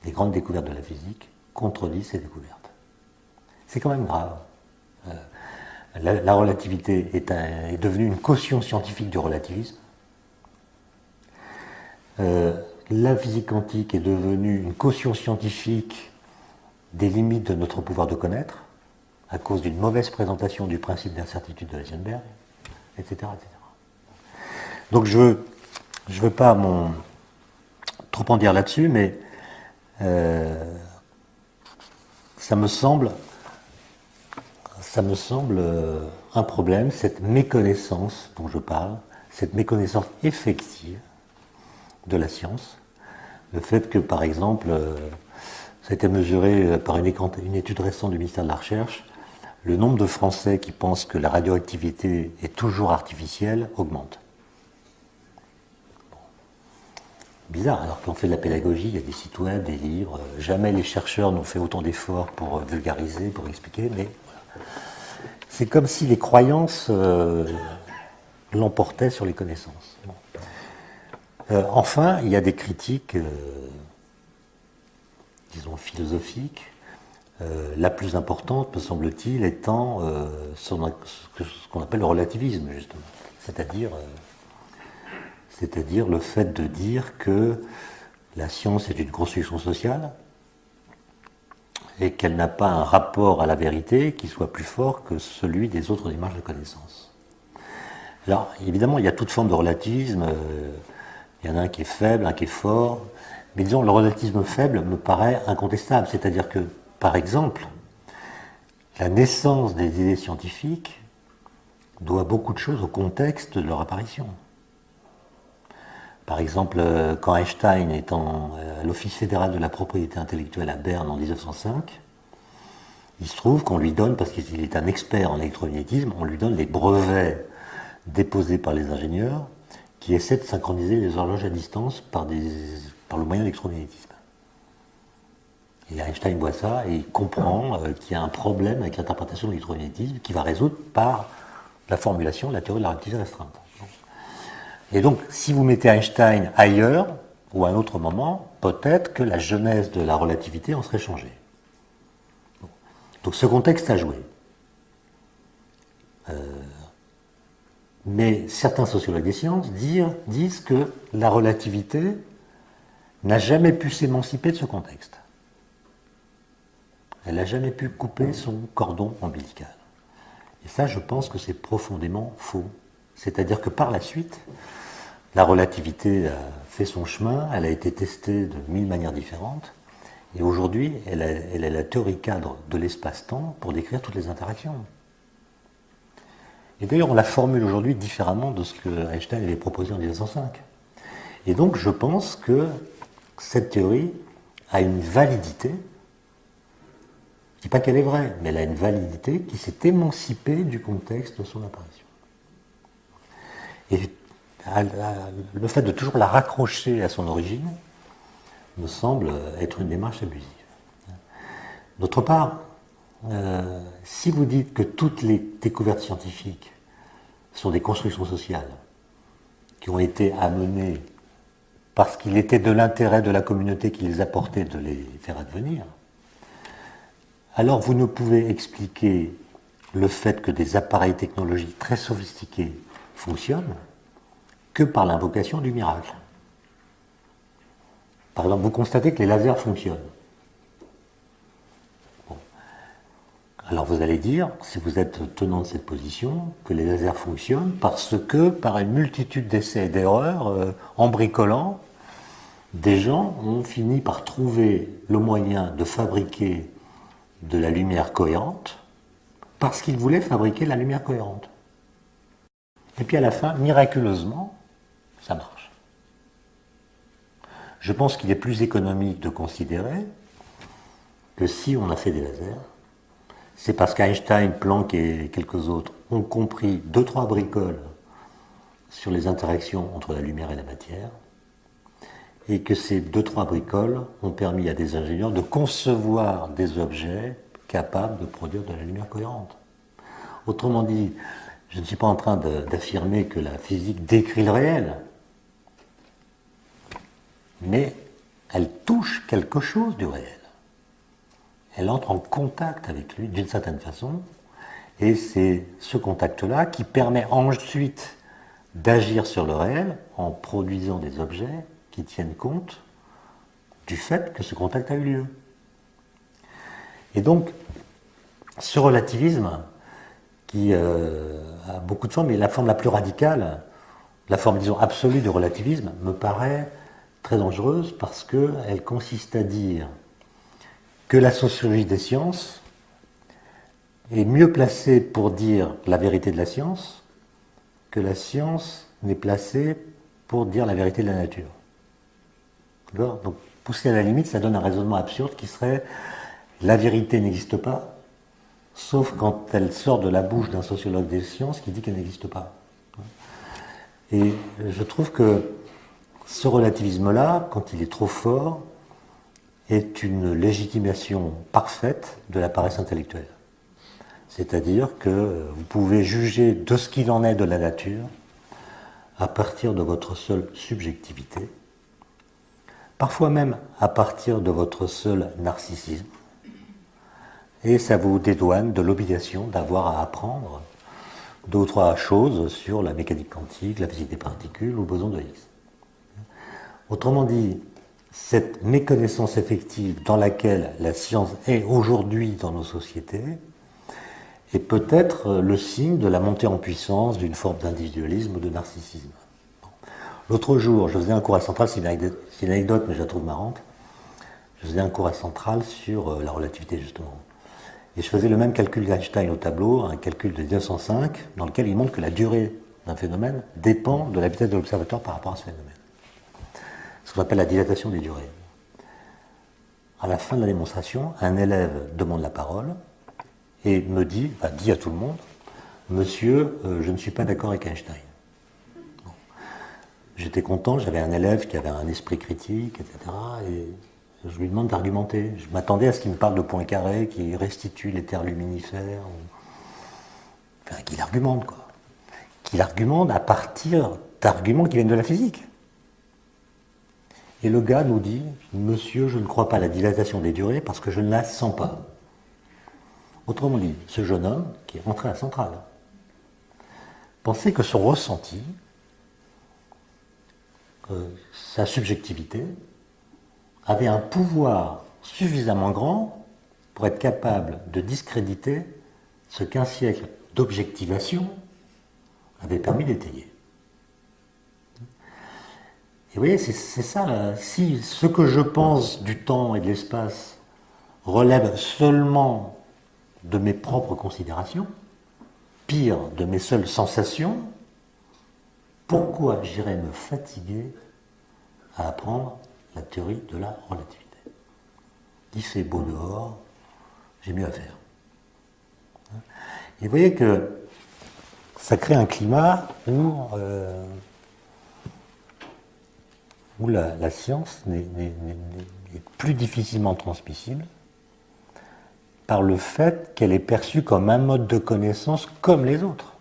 les grandes découvertes de la physique contredisent ces découvertes. C'est quand même grave. La relativité est devenue une caution scientifique du relativisme. La physique quantique est devenue une caution scientifique des limites de notre pouvoir de connaître, à cause d'une mauvaise présentation du principe d'incertitude de Heisenberg, etc., etc. Donc je veux pas trop en dire là-dessus, mais ça me semble un problème, cette méconnaissance dont je parle, cette méconnaissance effective de la science, le fait que, par exemple, ça a été mesuré par une étude récente du ministère de la Recherche, le nombre de Français qui pensent que la radioactivité est toujours artificielle augmente. Bon. Bizarre, alors qu'on fait de la pédagogie, il y a des sites web, des livres, jamais les chercheurs n'ont fait autant d'efforts pour vulgariser, pour expliquer, mais voilà. C'est comme si les croyances l'emportaient sur les connaissances. Bon. Enfin, il y a des critiques, disons, philosophiques, La plus importante, me semble-t-il, étant ce qu'on appelle le relativisme, justement. C'est-à-dire le fait de dire que la science est une construction sociale et qu'elle n'a pas un rapport à la vérité qui soit plus fort que celui des autres images de connaissance. Alors, évidemment, il y a toute forme de relativisme. Il y en a un qui est faible, un qui est fort. Mais disons, le relativisme faible me paraît incontestable. C'est-à-dire que, par exemple, la naissance des idées scientifiques doit beaucoup de choses au contexte de leur apparition. Par exemple, quand Einstein est à l'Office fédéral de la propriété intellectuelle à Berne en 1905, il se trouve qu'on lui donne, parce qu'il est un expert en électromagnétisme, on lui donne les brevets déposés par les ingénieurs qui essaient de synchroniser les horloges à distance par le moyen de l'électromagnétisme. Et Einstein voit ça et il comprend qu'il y a un problème avec l'interprétation de l'électromagnétisme qu'il va résoudre par la formulation de la théorie de la relativité restreinte. Et donc, si vous mettez Einstein ailleurs, ou à un autre moment, peut-être que la genèse de la relativité en serait changée. Donc ce contexte a joué. Mais certains sociologues des sciences disent que la relativité n'a jamais pu s'émanciper de ce contexte. Elle n'a jamais pu couper son cordon ombilical. Et ça, je pense que c'est profondément faux. C'est-à-dire que par la suite, la relativité a fait son chemin, elle a été testée de 1000 manières différentes, et aujourd'hui, elle est la théorie cadre de l'espace-temps pour décrire toutes les interactions. Et d'ailleurs, on la formule aujourd'hui différemment de ce que Einstein avait proposé en 1905. Et donc, je pense que cette théorie a une validité. Je ne dis pas qu'elle est vraie, mais elle a une validité qui s'est émancipée du contexte de son apparition. Et le fait de toujours la raccrocher à son origine me semble être une démarche abusive. D'autre part, si vous dites que toutes les découvertes scientifiques sont des constructions sociales qui ont été amenées parce qu'il était de l'intérêt de la communauté qui les apportait de les faire advenir, alors vous ne pouvez expliquer le fait que des appareils technologiques très sophistiqués fonctionnent que par l'invocation du miracle. Par exemple, vous constatez que les lasers fonctionnent. Bon. Alors vous allez dire, si vous êtes tenant de cette position, que les lasers fonctionnent parce que, par une multitude d'essais et d'erreurs, en bricolant, des gens ont fini par trouver le moyen de fabriquer de la lumière cohérente parce qu'ils voulaient fabriquer la lumière cohérente. Et puis à la fin, miraculeusement, ça marche. Je pense qu'il est plus économique de considérer que si on a fait des lasers, c'est parce qu'Einstein, Planck et quelques autres ont compris 2-3 bricoles sur les interactions entre la lumière et la matière, et que ces 2-3 bricoles ont permis à des ingénieurs de concevoir des objets capables de produire de la lumière cohérente. Autrement dit, je ne suis pas en train d'affirmer que la physique décrit le réel, mais elle touche quelque chose du réel. Elle entre en contact avec lui d'une certaine façon, et c'est ce contact-là qui permet ensuite d'agir sur le réel en produisant des objets qui tiennent compte du fait que ce contact a eu lieu. Et donc, ce relativisme, qui a beaucoup de formes, mais la forme la plus radicale, la forme, disons, absolue du relativisme, me paraît très dangereuse parce qu'elle consiste à dire que la sociologie des sciences est mieux placée pour dire la vérité de la science que la science n'est placée pour dire la vérité de la nature. Donc, poussé à la limite, ça donne un raisonnement absurde qui serait la vérité n'existe pas, sauf quand elle sort de la bouche d'un sociologue des sciences qui dit qu'elle n'existe pas. Et je trouve que ce relativisme-là, quand il est trop fort, est une légitimation parfaite de la paresse intellectuelle. C'est-à-dire que vous pouvez juger de ce qu'il en est de la nature à partir de votre seule subjectivité, parfois même à partir de votre seul narcissisme, et ça vous dédouane de l'obligation d'avoir à apprendre deux ou trois choses sur la mécanique quantique, la physique des particules ou le boson de Higgs. Autrement dit, cette méconnaissance effective dans laquelle la science est aujourd'hui dans nos sociétés est peut-être le signe de la montée en puissance d'une forme d'individualisme ou de narcissisme. L'autre jour, je faisais un cours à Centrale, c'est une anecdote, mais je la trouve marrante. Je faisais un cours à Centrale sur la relativité, justement. Et je faisais le même calcul d'Einstein au tableau, un calcul de 1905, dans lequel il montre que la durée d'un phénomène dépend de la vitesse de l'observateur par rapport à ce phénomène. Ce qu'on appelle la dilatation des durées. À la fin de la démonstration, un élève demande la parole et me dit, dit à tout le monde, monsieur, je ne suis pas d'accord avec Einstein. Bon. J'étais content, j'avais un élève qui avait un esprit critique, etc. Et je lui demande d'argumenter. Je m'attendais à ce qu'il me parle de Poincaré, qui restitue les terres luminifères, enfin, qu'il argumente, quoi. Qu'il argumente à partir d'arguments qui viennent de la physique. Et le gars nous dit, monsieur, je ne crois pas à la dilatation des durées parce que je ne la sens pas. Autrement dit, ce jeune homme, qui est rentré à la Centrale, pensait que son ressenti, sa subjectivité, avait un pouvoir suffisamment grand pour être capable de discréditer ce qu'un siècle d'objectivation avait permis d'étayer. Et vous voyez, c'est ça, là. Si ce que je pense du temps et de l'espace relève seulement de mes propres considérations, pire, de mes seules sensations, pourquoi j'irais me fatiguer à apprendre la théorie de la relativité? Il fait beau dehors, j'ai mieux à faire. Et vous voyez que ça crée un climat où la science est plus difficilement transmissible par le fait qu'elle est perçue comme un mode de connaissance comme les autres.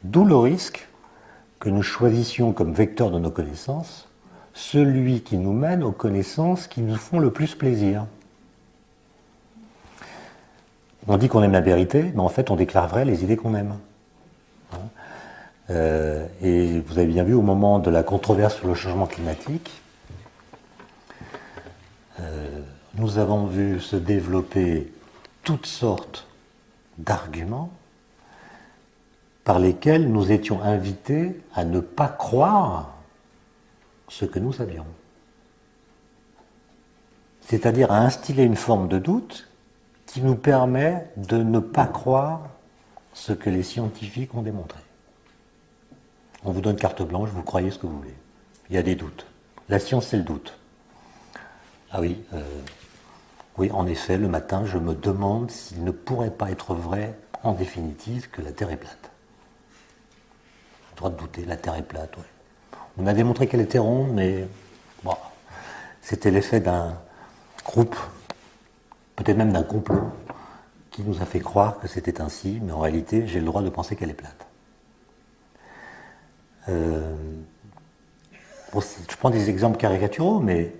D'où le risque que nous choisissions comme vecteur de nos connaissances celui qui nous mène aux connaissances qui nous font le plus plaisir. On dit qu'on aime la vérité, mais en fait on déclare vrai les idées qu'on aime. Et vous avez bien vu au moment de la controverse sur le changement climatique, nous avons vu se développer toutes sortes d'arguments par lesquels nous étions invités à ne pas croire ce que nous savions. C'est-à-dire à instiller une forme de doute qui nous permet de ne pas croire ce que les scientifiques ont démontré. On vous donne carte blanche, vous croyez ce que vous voulez. Il y a des doutes. La science, c'est le doute. Ah oui, oui, en effet, le matin, je me demande s'il ne pourrait pas être vrai, en définitive, que la Terre est plate. J'ai le droit de douter, la Terre est plate, oui. On a démontré qu'elle était ronde, mais bon, c'était l'effet d'un groupe, peut-être même d'un complot, qui nous a fait croire que c'était ainsi, mais en réalité, j'ai le droit de penser qu'elle est plate. Bon, je prends des exemples caricaturaux, mais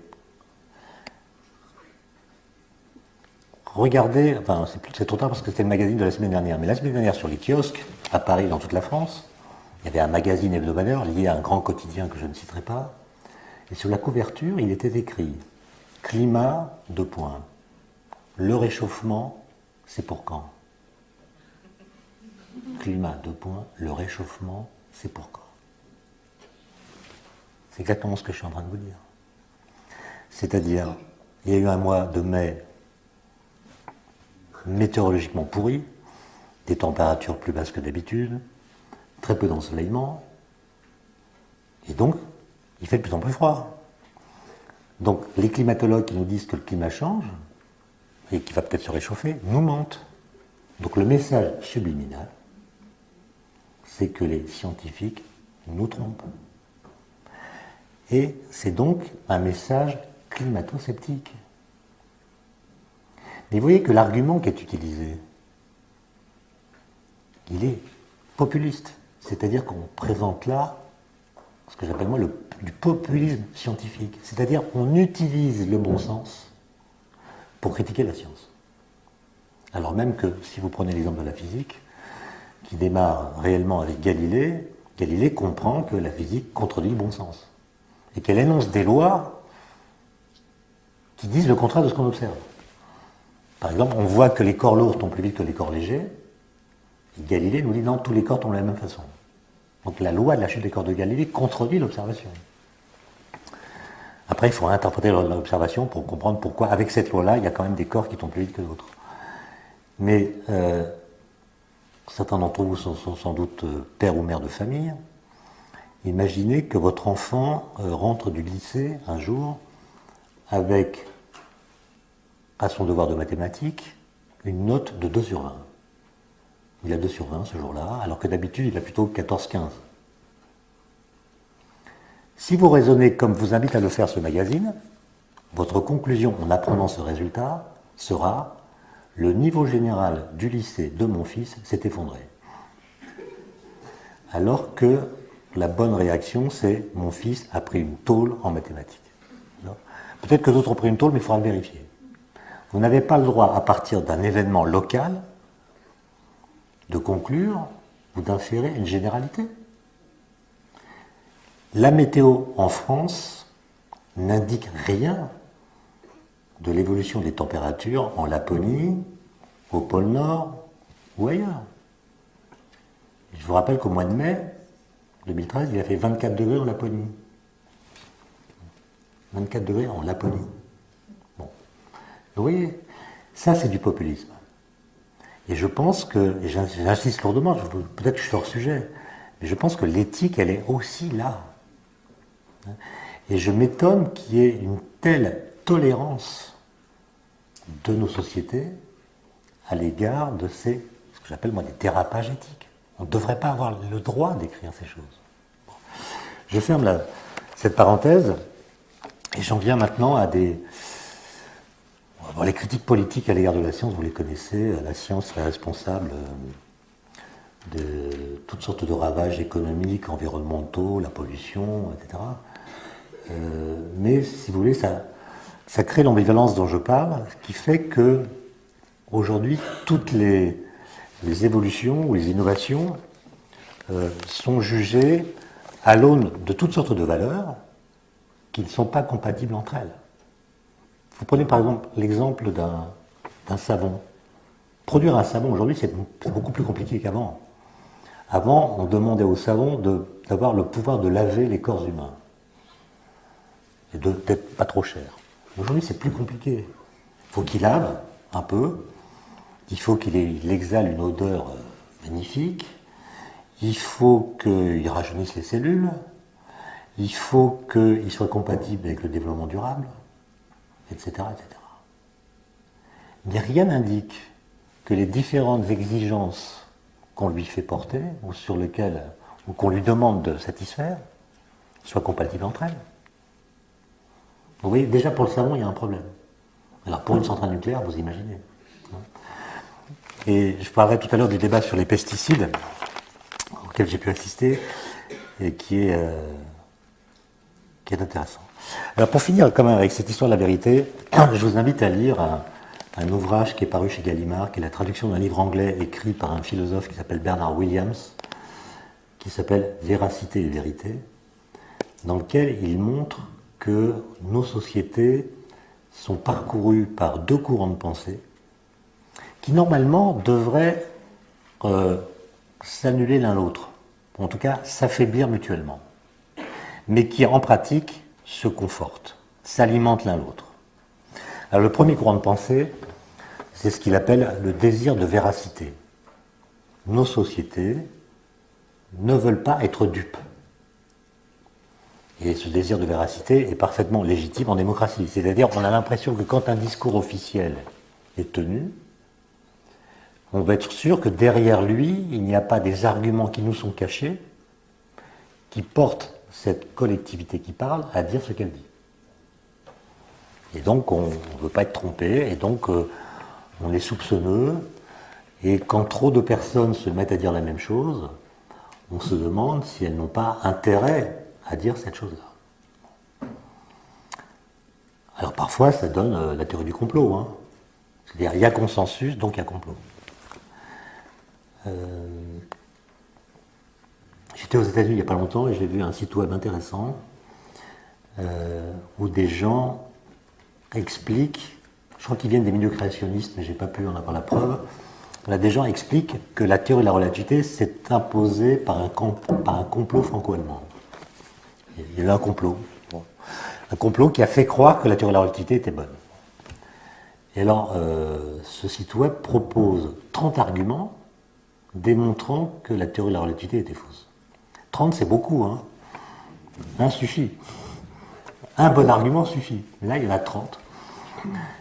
regardez, enfin c'est trop tard parce que c'était le magazine de la semaine dernière, mais la semaine dernière sur les kiosques, à Paris, dans toute la France, il y avait un magazine hebdomadaire lié à un grand quotidien que je ne citerai pas, et sur la couverture, il était écrit « Climat, : le réchauffement, c'est pour quand ?» Climat, : le réchauffement, c'est pour quand? C'est exactement ce que je suis en train de vous dire. C'est-à-dire, il y a eu un mois de mai météorologiquement pourri, des températures plus basses que d'habitude, très peu d'ensoleillement, et donc, il fait de plus en plus froid. Donc, les climatologues qui nous disent que le climat change, et qu'il va peut-être se réchauffer, nous mentent. Donc, le message subliminal, c'est que les scientifiques nous trompent. Et c'est donc un message climato-sceptique. Mais vous voyez que l'argument qui est utilisé, il est populiste. C'est-à-dire qu'on présente là ce que j'appelle moi du populisme scientifique. C'est-à-dire qu'on utilise le bon sens pour critiquer la science. Alors même que, si vous prenez l'exemple de la physique, qui démarre réellement avec Galilée, Galilée comprend que la physique contredit le bon sens. Et qu'elle énonce des lois qui disent le contraire de ce qu'on observe. Par exemple, on voit que les corps lourds tombent plus vite que les corps légers. Et Galilée nous dit non, tous les corps tombent de la même façon. Donc la loi de la chute des corps de Galilée contredit l'observation. Après, il faut interpréter l'observation pour comprendre pourquoi, avec cette loi-là, il y a quand même des corps qui tombent plus vite que d'autres. Mais certains d'entre vous sont sans doute père ou mère de famille. Imaginez que votre enfant rentre du lycée un jour avec, à son devoir de mathématiques, une note de 2 sur 20. Il a 2 sur 20 ce jour-là, alors que d'habitude il a plutôt 14-15. Si vous raisonnez comme vous invite à le faire ce magazine, votre conclusion en apprenant ce résultat sera: le niveau général du lycée de mon fils s'est effondré. Alors que la bonne réaction, c'est: mon fils a pris une tôle en mathématiques. Peut-être que d'autres ont pris une tôle, mais il faudra le vérifier. Vous n'avez pas le droit, à partir d'un événement local, de conclure ou d'inférer une généralité. La météo en France n'indique rien de l'évolution des températures en Laponie, au pôle Nord ou ailleurs. Je vous rappelle qu'au mois de mai 2013, il a fait 24 degrés en Laponie. 24 degrés en Laponie. Bon. Vous voyez, ça c'est du populisme. Et je pense que, et j'insiste lourdement, peut-être que je suis hors sujet, mais je pense que l'éthique, elle est aussi là. Et je m'étonne qu'il y ait une telle tolérance de nos sociétés à l'égard de ce que j'appelle moi des dérapages éthiques. On ne devrait pas avoir le droit d'écrire ces choses. Bon. Je ferme cette parenthèse et j'en viens maintenant à les critiques politiques à l'égard de la science, vous les connaissez. La science serait responsable de toutes sortes de ravages économiques, environnementaux, la pollution, etc. Mais si vous voulez, ça crée l'ambivalence dont je parle, qui fait que aujourd'hui, toutes les évolutions ou les innovations sont jugées à l'aune de toutes sortes de valeurs qui ne sont pas compatibles entre elles. Vous prenez par exemple l'exemple d'un savon. Produire un savon aujourd'hui, c'est beaucoup plus compliqué qu'avant. Avant, on demandait au savon d'avoir le pouvoir de laver les corps humains et d'être pas trop cher. Aujourd'hui, c'est plus compliqué. Il faut qu'il lave un peu, il faut qu'il exhale une odeur magnifique, il faut qu'il rajeunisse les cellules, il faut qu'il soit compatible avec le développement durable, etc., etc. Mais rien n'indique que les différentes exigences qu'on lui fait porter, ou qu'on lui demande de satisfaire, soient compatibles entre elles. Vous voyez, déjà pour le savon, il y a un problème. Alors pour une centrale nucléaire, vous imaginez. Et je parlerai tout à l'heure du débat sur les pesticides, auquel j'ai pu assister, et qui est intéressant. Alors pour finir quand même avec cette histoire de la vérité, je vous invite à lire un ouvrage qui est paru chez Gallimard, qui est la traduction d'un livre anglais écrit par un philosophe qui s'appelle Bernard Williams, qui s'appelle Véracité et vérité, dans lequel il montre que nos sociétés sont parcourues par 2 courants de pensée qui normalement devraient s'annuler l'un l'autre, ou en tout cas s'affaiblir mutuellement, mais qui en pratique se confortent, s'alimentent l'un l'autre. Alors le premier courant de pensée, c'est ce qu'il appelle le désir de véracité. Nos sociétés ne veulent pas être dupes. Et ce désir de véracité est parfaitement légitime en démocratie. C'est-à-dire qu'on a l'impression que quand un discours officiel est tenu, on va être sûr que derrière lui, il n'y a pas des arguments qui nous sont cachés, qui portent cette collectivité qui parle à dire ce qu'elle dit. Et donc on ne veut pas être trompé, et donc on est soupçonneux, et quand trop de personnes se mettent à dire la même chose, on se demande si elles n'ont pas intérêt à dire cette chose-là. Alors parfois ça donne la théorie du complot, hein. C'est-à-dire, il y a consensus, donc il y a complot. J'étais aux États-Unis il n'y a pas longtemps et j'ai vu un site web intéressant où des gens expliquent, je crois qu'ils viennent des milieux créationnistes, mais je n'ai pas pu en avoir la preuve. Là, des gens expliquent que la théorie de la relativité s'est imposée par un complot franco-allemand. Il y a eu un complot. Bon. Un complot qui a fait croire que la théorie de la relativité était bonne. Et alors, ce site web propose 30 arguments démontrant que la théorie de la relativité était fausse. 30, c'est beaucoup, hein. Un suffit. Un bon argument suffit. Là, il y en a 30,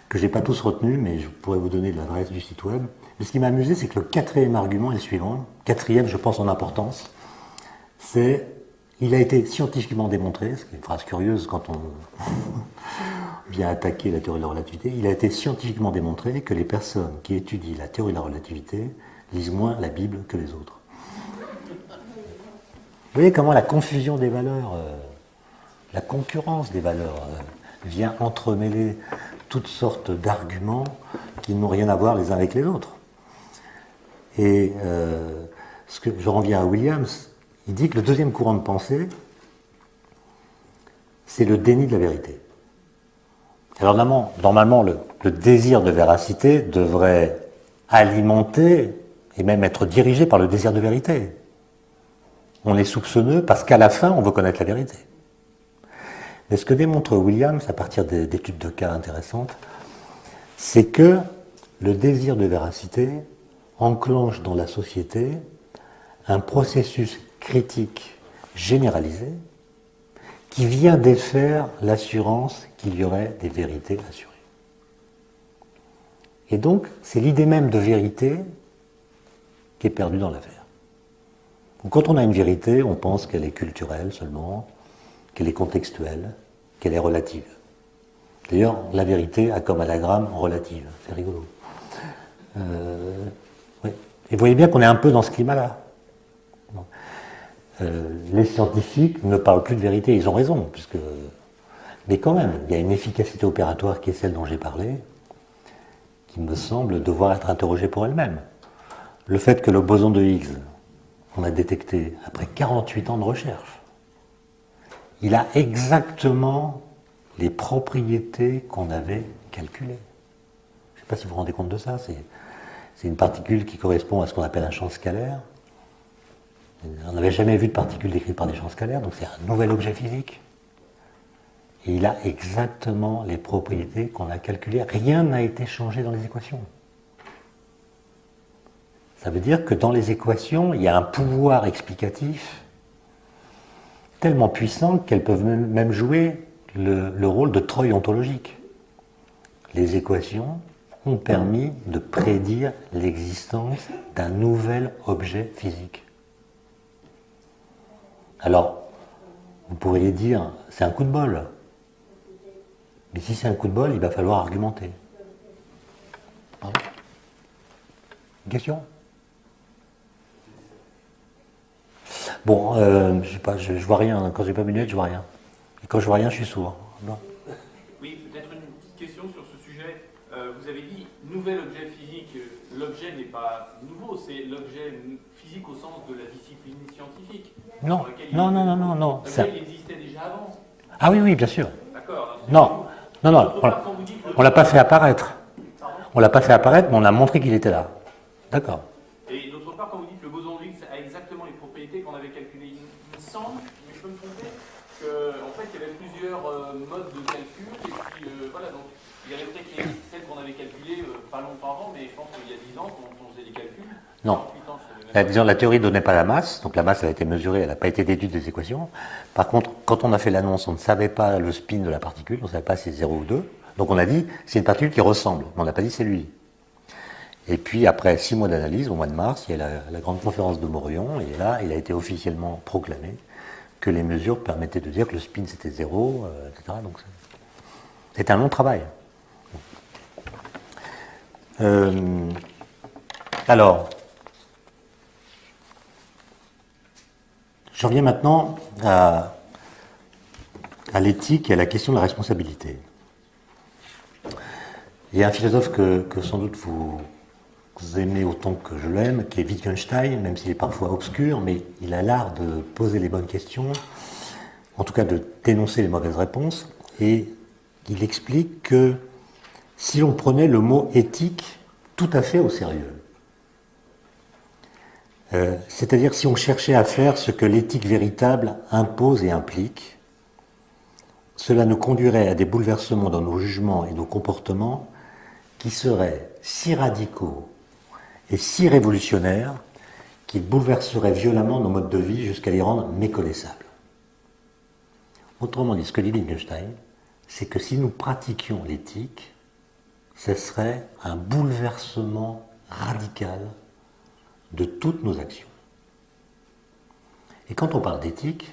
que je n'ai pas tous retenus, mais je pourrais vous donner l'adresse du site web. Mais ce qui m'a amusé, c'est que le quatrième argument est le suivant. Quatrième, je pense, en importance, c'est il a été scientifiquement démontré, ce qui est une phrase curieuse quand on vient attaquer la théorie de la relativité, il a été scientifiquement démontré que les personnes qui étudient la théorie de la relativité lisent moins la Bible que les autres. Vous voyez comment la confusion des valeurs, la concurrence des valeurs vient entremêler toutes sortes d'arguments qui n'ont rien à voir les uns avec les autres. Et je reviens à Williams, il dit que le deuxième courant de pensée, c'est le déni de la vérité. Alors normalement le désir de véracité devrait alimenter et même être dirigé par le désir de vérité. On est soupçonneux parce qu'à la fin, on veut connaître la vérité. Mais ce que démontre Williams, à partir d'études de cas intéressantes, c'est que le désir de véracité enclenche dans la société un processus critique généralisé qui vient défaire l'assurance qu'il y aurait des vérités assurées. Et donc, c'est l'idée même de vérité qui est perdue dans l'affaire. Quand on a une vérité, on pense qu'elle est culturelle seulement, qu'elle est contextuelle, qu'elle est relative. D'ailleurs, la vérité a comme anagramme relative. C'est rigolo. Ouais. Et vous voyez bien qu'on est un peu dans ce climat-là. Les scientifiques ne parlent plus de vérité, ils ont raison, puisque... mais quand même, il y a une efficacité opératoire qui est celle dont j'ai parlé, qui me semble devoir être interrogée pour elle-même. Le fait que le boson de Higgs, on a détecté après 48 ans de recherche, il a exactement les propriétés qu'on avait calculées. Je ne sais pas si vous vous rendez compte de ça, c'est une particule qui correspond à ce qu'on appelle un champ scalaire. On n'avait jamais vu de particules décrites par des champs scalaires, donc c'est un nouvel objet physique. Et il a exactement les propriétés qu'on a calculées. Rien n'a été changé dans les équations. Ça veut dire que dans les équations, il y a un pouvoir explicatif tellement puissant qu'elles peuvent même jouer le rôle de treuil ontologique. Les équations ont permis de prédire l'existence d'un nouvel objet physique. Alors, vous pourriez dire, c'est un coup de bol. Mais si c'est un coup de bol, il va falloir argumenter. Pardon ? Une question ? Bon, je sais pas, je vois rien. Quand j'ai pas mes lunettes, je vois rien. Et quand je vois rien, je suis sourd. Non. Oui, peut-être une petite question sur ce sujet. Vous avez dit nouvel objet physique. L'objet n'est pas nouveau, c'est l'objet physique au sens de la discipline scientifique. Non, non. L'objet existait déjà avant. Ah oui, bien sûr. D'accord. Non. On l'a pas fait apparaître. On l'a pas fait apparaître, mais on a montré qu'il était là. D'accord. Et d'autre part, quand vous dites que le boson de Higgs a exactement les propriétés qu'on avait calculées, il me semble, mais je peux me tromper, qu'en fait il y avait plusieurs modes de calcul, et puis voilà, donc il y avait peut-être celles qu'on avait calculées pas longtemps avant, mais je pense qu'il y a 10 ans, quand on faisait des calculs. Non. Disons, la théorie ne donnait pas la masse, donc la masse elle a été mesurée, elle n'a pas été déduite des équations. Par contre, quand on a fait l'annonce, on ne savait pas le spin de la particule, on ne savait pas si c'est 0 ou 2. Donc on a dit, c'est une particule qui ressemble, mais on n'a pas dit c'est lui. Et puis après 6 mois d'analyse, au mois de mars, il y a la grande conférence de Morion, et là, il a été officiellement proclamé que les mesures permettaient de dire que le spin c'était 0, etc. Donc c'est un long travail. Alors, je reviens maintenant à l'éthique et à la question de la responsabilité. Il y a un philosophe que sans doute vous aimez autant que je l'aime, qui est Wittgenstein, même s'il est parfois obscur, mais il a l'art de poser les bonnes questions, en tout cas de dénoncer les mauvaises réponses, et il explique que si l'on prenait le mot éthique tout à fait au sérieux, c'est-à-dire si on cherchait à faire ce que l'éthique véritable impose et implique, cela nous conduirait à des bouleversements dans nos jugements et nos comportements qui seraient si radicaux et si révolutionnaires qu'ils bouleverseraient violemment nos modes de vie jusqu'à les rendre méconnaissables. Autrement dit, ce que dit Wittgenstein, c'est que si nous pratiquions l'éthique, ce serait un bouleversement radical de toutes nos actions. Et quand on parle d'éthique,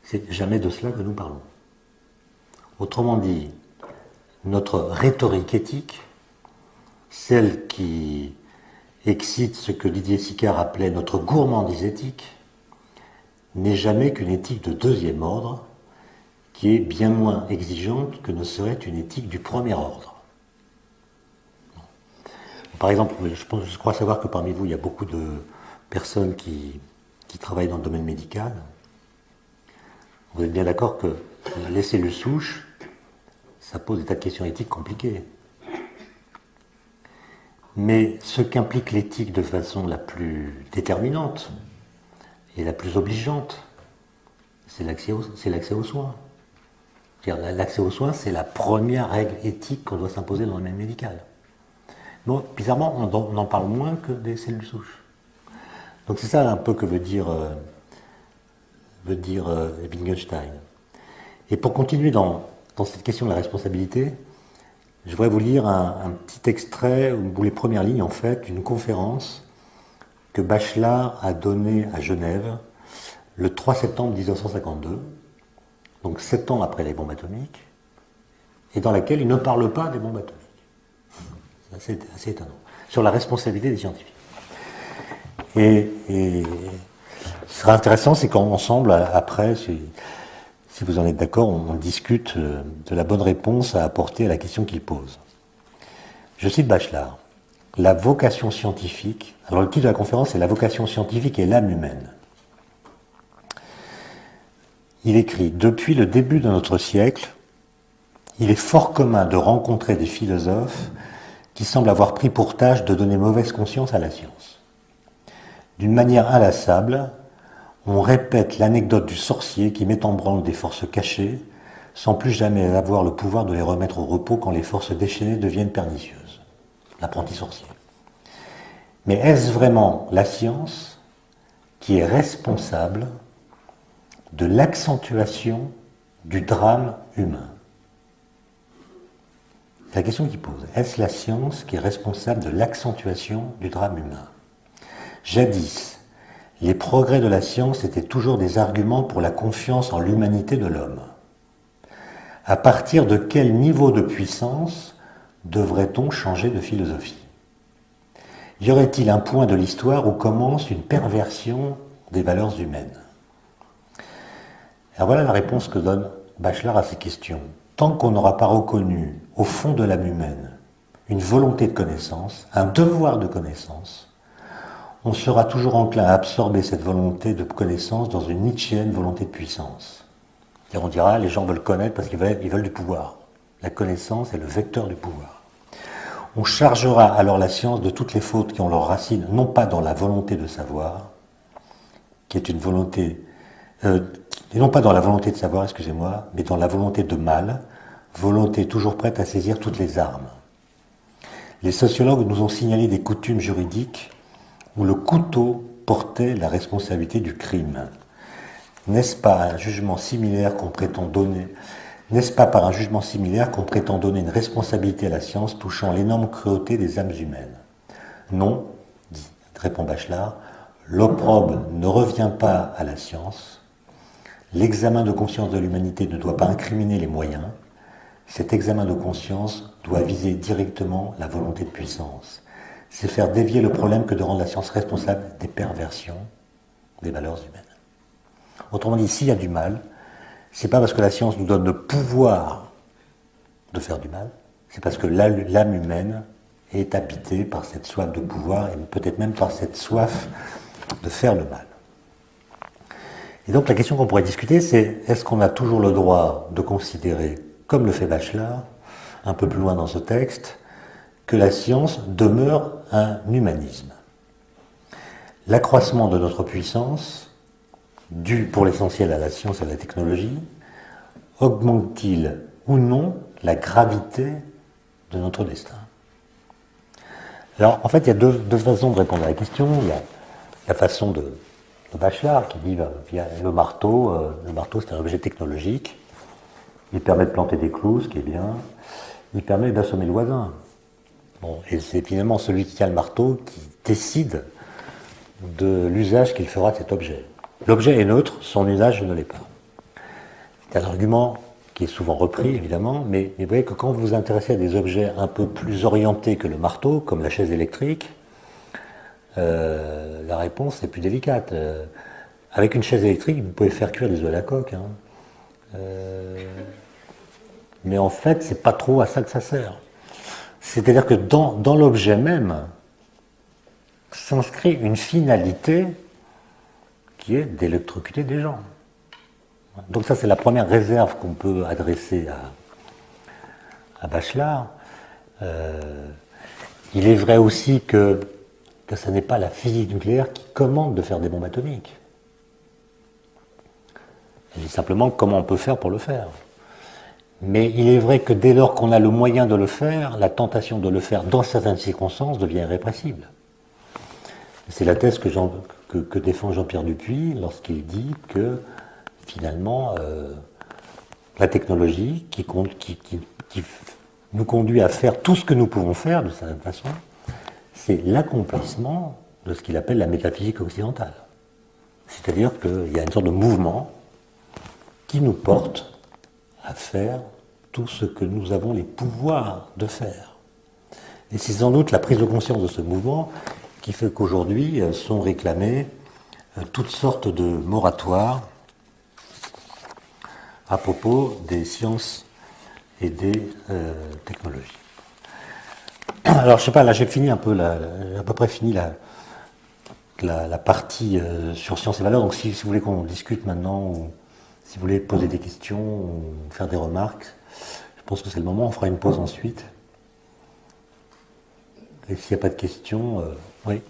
c'est jamais de cela que nous parlons. Autrement dit, notre rhétorique éthique, celle qui excite ce que Didier Sicard appelait notre gourmandise éthique, n'est jamais qu'une éthique de deuxième ordre, qui est bien moins exigeante que ne serait une éthique du premier ordre. Par exemple, je crois savoir que parmi vous, il y a beaucoup de personnes qui travaillent dans le domaine médical. Vous êtes bien d'accord que les cellules souches, ça pose des tas de questions éthiques compliquées. Mais ce qu'implique l'éthique de façon la plus déterminante et la plus obligeante, c'est l'accès aux soins. L'accès aux soins, c'est la première règle éthique qu'on doit s'imposer dans le domaine médical. Bon, bizarrement, on en parle moins que des cellules souches. Donc c'est ça un peu que veut dire Wittgenstein. Et pour continuer dans cette question de la responsabilité, je voudrais vous lire un petit extrait, ou les premières lignes en fait, d'une conférence que Bachelard a donnée à Genève le 3 septembre 1952, donc 7 ans après les bombes atomiques, et dans laquelle il ne parle pas des bombes atomiques. C'est assez étonnant. Sur la responsabilité des scientifiques. Et ce qui sera intéressant, c'est qu'ensemble, après, si vous en êtes d'accord, on discute de la bonne réponse à apporter à la question qu'il pose. Je cite Bachelard. La vocation scientifique, alors le titre de la conférence c'est La vocation scientifique et l'âme humaine. Il écrit: Depuis le début de notre siècle, il est fort commun de rencontrer des philosophes qui semblent avoir pris pour tâche de donner mauvaise conscience à la science. D'une manière inlassable, on répète l'anecdote du sorcier qui met en branle des forces cachées, sans plus jamais avoir le pouvoir de les remettre au repos quand les forces déchaînées deviennent pernicieuses. L'apprenti sorcier. Mais est-ce vraiment la science qui est responsable de l'accentuation du drame humain? C'est la question qu'il pose. Est-ce la science qui est responsable de l'accentuation du drame humain? Jadis, les progrès de la science étaient toujours des arguments pour la confiance en l'humanité de l'homme. À partir de quel niveau de puissance devrait-on changer de philosophie? Y aurait-il un point de l'histoire où commence une perversion des valeurs humaines? Alors voilà la réponse que donne Bachelard à ces questions. Tant qu'on n'aura pas reconnu au fond de l'âme humaine une volonté de connaissance, un devoir de connaissance, on sera toujours enclin à absorber cette volonté de connaissance dans une nietzschéenne volonté de puissance. Et on dira, les gens veulent connaître parce qu'ils veulent du pouvoir. La connaissance est le vecteur du pouvoir. On chargera alors la science de toutes les fautes qui ont leurs racines, non pas dans la volonté de savoir, qui est une volonté, et non pas dans la volonté de savoir, excusez-moi, mais dans la volonté de mal, volonté toujours prête à saisir toutes les armes. Les sociologues nous ont signalé des coutumes juridiques où le couteau portait la responsabilité du crime. N'est-ce pas par un jugement similaire qu'on prétend donner une responsabilité à la science touchant l'énorme cruauté des âmes humaines? Non, répond Bachelard, l'opprobre ne revient pas à la science. L'examen de conscience de l'humanité ne doit pas incriminer les moyens. Cet examen de conscience doit viser directement la volonté de puissance. C'est faire dévier le problème que de rendre la science responsable des perversions des valeurs humaines. Autrement dit, s'il y a du mal, c'est pas parce que la science nous donne le pouvoir de faire du mal, c'est parce que l'âme humaine est habitée par cette soif de pouvoir et peut-être même par cette soif de faire le mal. Et donc la question qu'on pourrait discuter, c'est est-ce qu'on a toujours le droit de considérer, comme le fait Bachelard, un peu plus loin dans ce texte, que la science demeure un humanisme. L'accroissement de notre puissance, dû pour l'essentiel à la science et à la technologie, augmente-t-il ou non la gravité de notre destin? Alors, en fait, il y a deux façons de répondre à la question. Il y a la façon de Bachelard qui dit via le marteau c'est un objet technologique, il permet de planter des clous, ce qui est bien, il permet d'assommer le voisin. Bon, et c'est finalement celui qui a le marteau qui décide de l'usage qu'il fera de cet objet. L'objet est neutre, son usage ne l'est pas. C'est un argument qui est souvent repris, évidemment, mais vous voyez que quand vous vous intéressez à des objets un peu plus orientés que le marteau, comme la chaise électrique, la réponse est plus délicate. Avec une chaise électrique, vous pouvez faire cuire des œufs à la coque. Mais en fait, c'est pas trop à ça que ça sert. C'est-à-dire que dans l'objet même s'inscrit une finalité qui est d'électrocuter des gens. Donc ça, c'est la première réserve qu'on peut adresser à Bachelard. Il est vrai aussi que ce n'est pas la physique nucléaire qui commande de faire des bombes atomiques. Il dit simplement comment on peut faire pour le faire. Mais il est vrai que dès lors qu'on a le moyen de le faire, la tentation de le faire dans certaines circonstances devient irrépressible. C'est la thèse que défend Jean-Pierre Dupuy lorsqu'il dit que finalement la technologie qui nous conduit à faire tout ce que nous pouvons faire de certaine façon, c'est l'accomplissement de ce qu'il appelle la métaphysique occidentale. C'est-à-dire qu'il y a une sorte de mouvement qui nous porte à faire tout ce que nous avons les pouvoirs de faire. Et c'est sans doute la prise de conscience de ce mouvement qui fait qu'aujourd'hui sont réclamées toutes sortes de moratoires à propos des sciences et des technologies. Alors, je sais pas, là j'ai fini un peu, j'ai à peu près fini la partie sur sciences et valeurs. Donc, si vous voulez qu'on discute maintenant, ou si vous voulez poser des questions ou faire des remarques, je pense que c'est le moment. On fera une pause ensuite. Et s'il n'y a pas de questions, oui.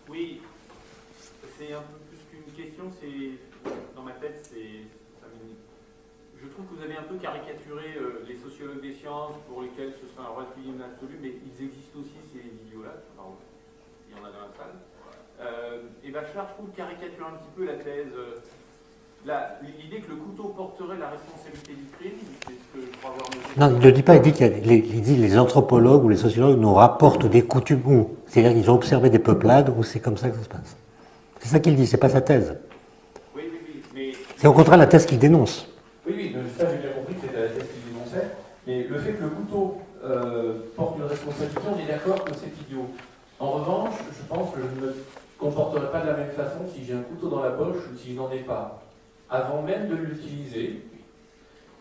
Oui, c'est un peu plus qu'une question. C'est dans ma tête, je trouve que vous avez un peu caricaturé les sociologues des sciences pour lesquels ce serait un relativisme absolu, mais ils existent aussi ces idiots-là. Enfin, il y en a dans la salle. Et Bachelard, je trouve, caricature un petit peu la thèse. L'idée que le couteau porterait la responsabilité du crime, c'est ce que je crois avoir mesuré. Non, il ne le dit pas, il dit que les anthropologues ou les sociologues nous rapportent des coutumes où. C'est-à-dire qu'ils ont observé des peuplades où c'est comme ça que ça se passe. C'est ça qu'il dit, c'est pas sa thèse. Oui, mais... C'est au contraire la thèse qu'il dénonce. Oui, ça j'ai bien compris que c'était la thèse qu'il dénonçait, mais le fait que le couteau porte une responsabilité, on est d'accord que c'est idiot. En revanche, je pense que je ne me comporterai pas de la même façon si j'ai un couteau dans la poche ou si je n'en ai pas, avant même de l'utiliser.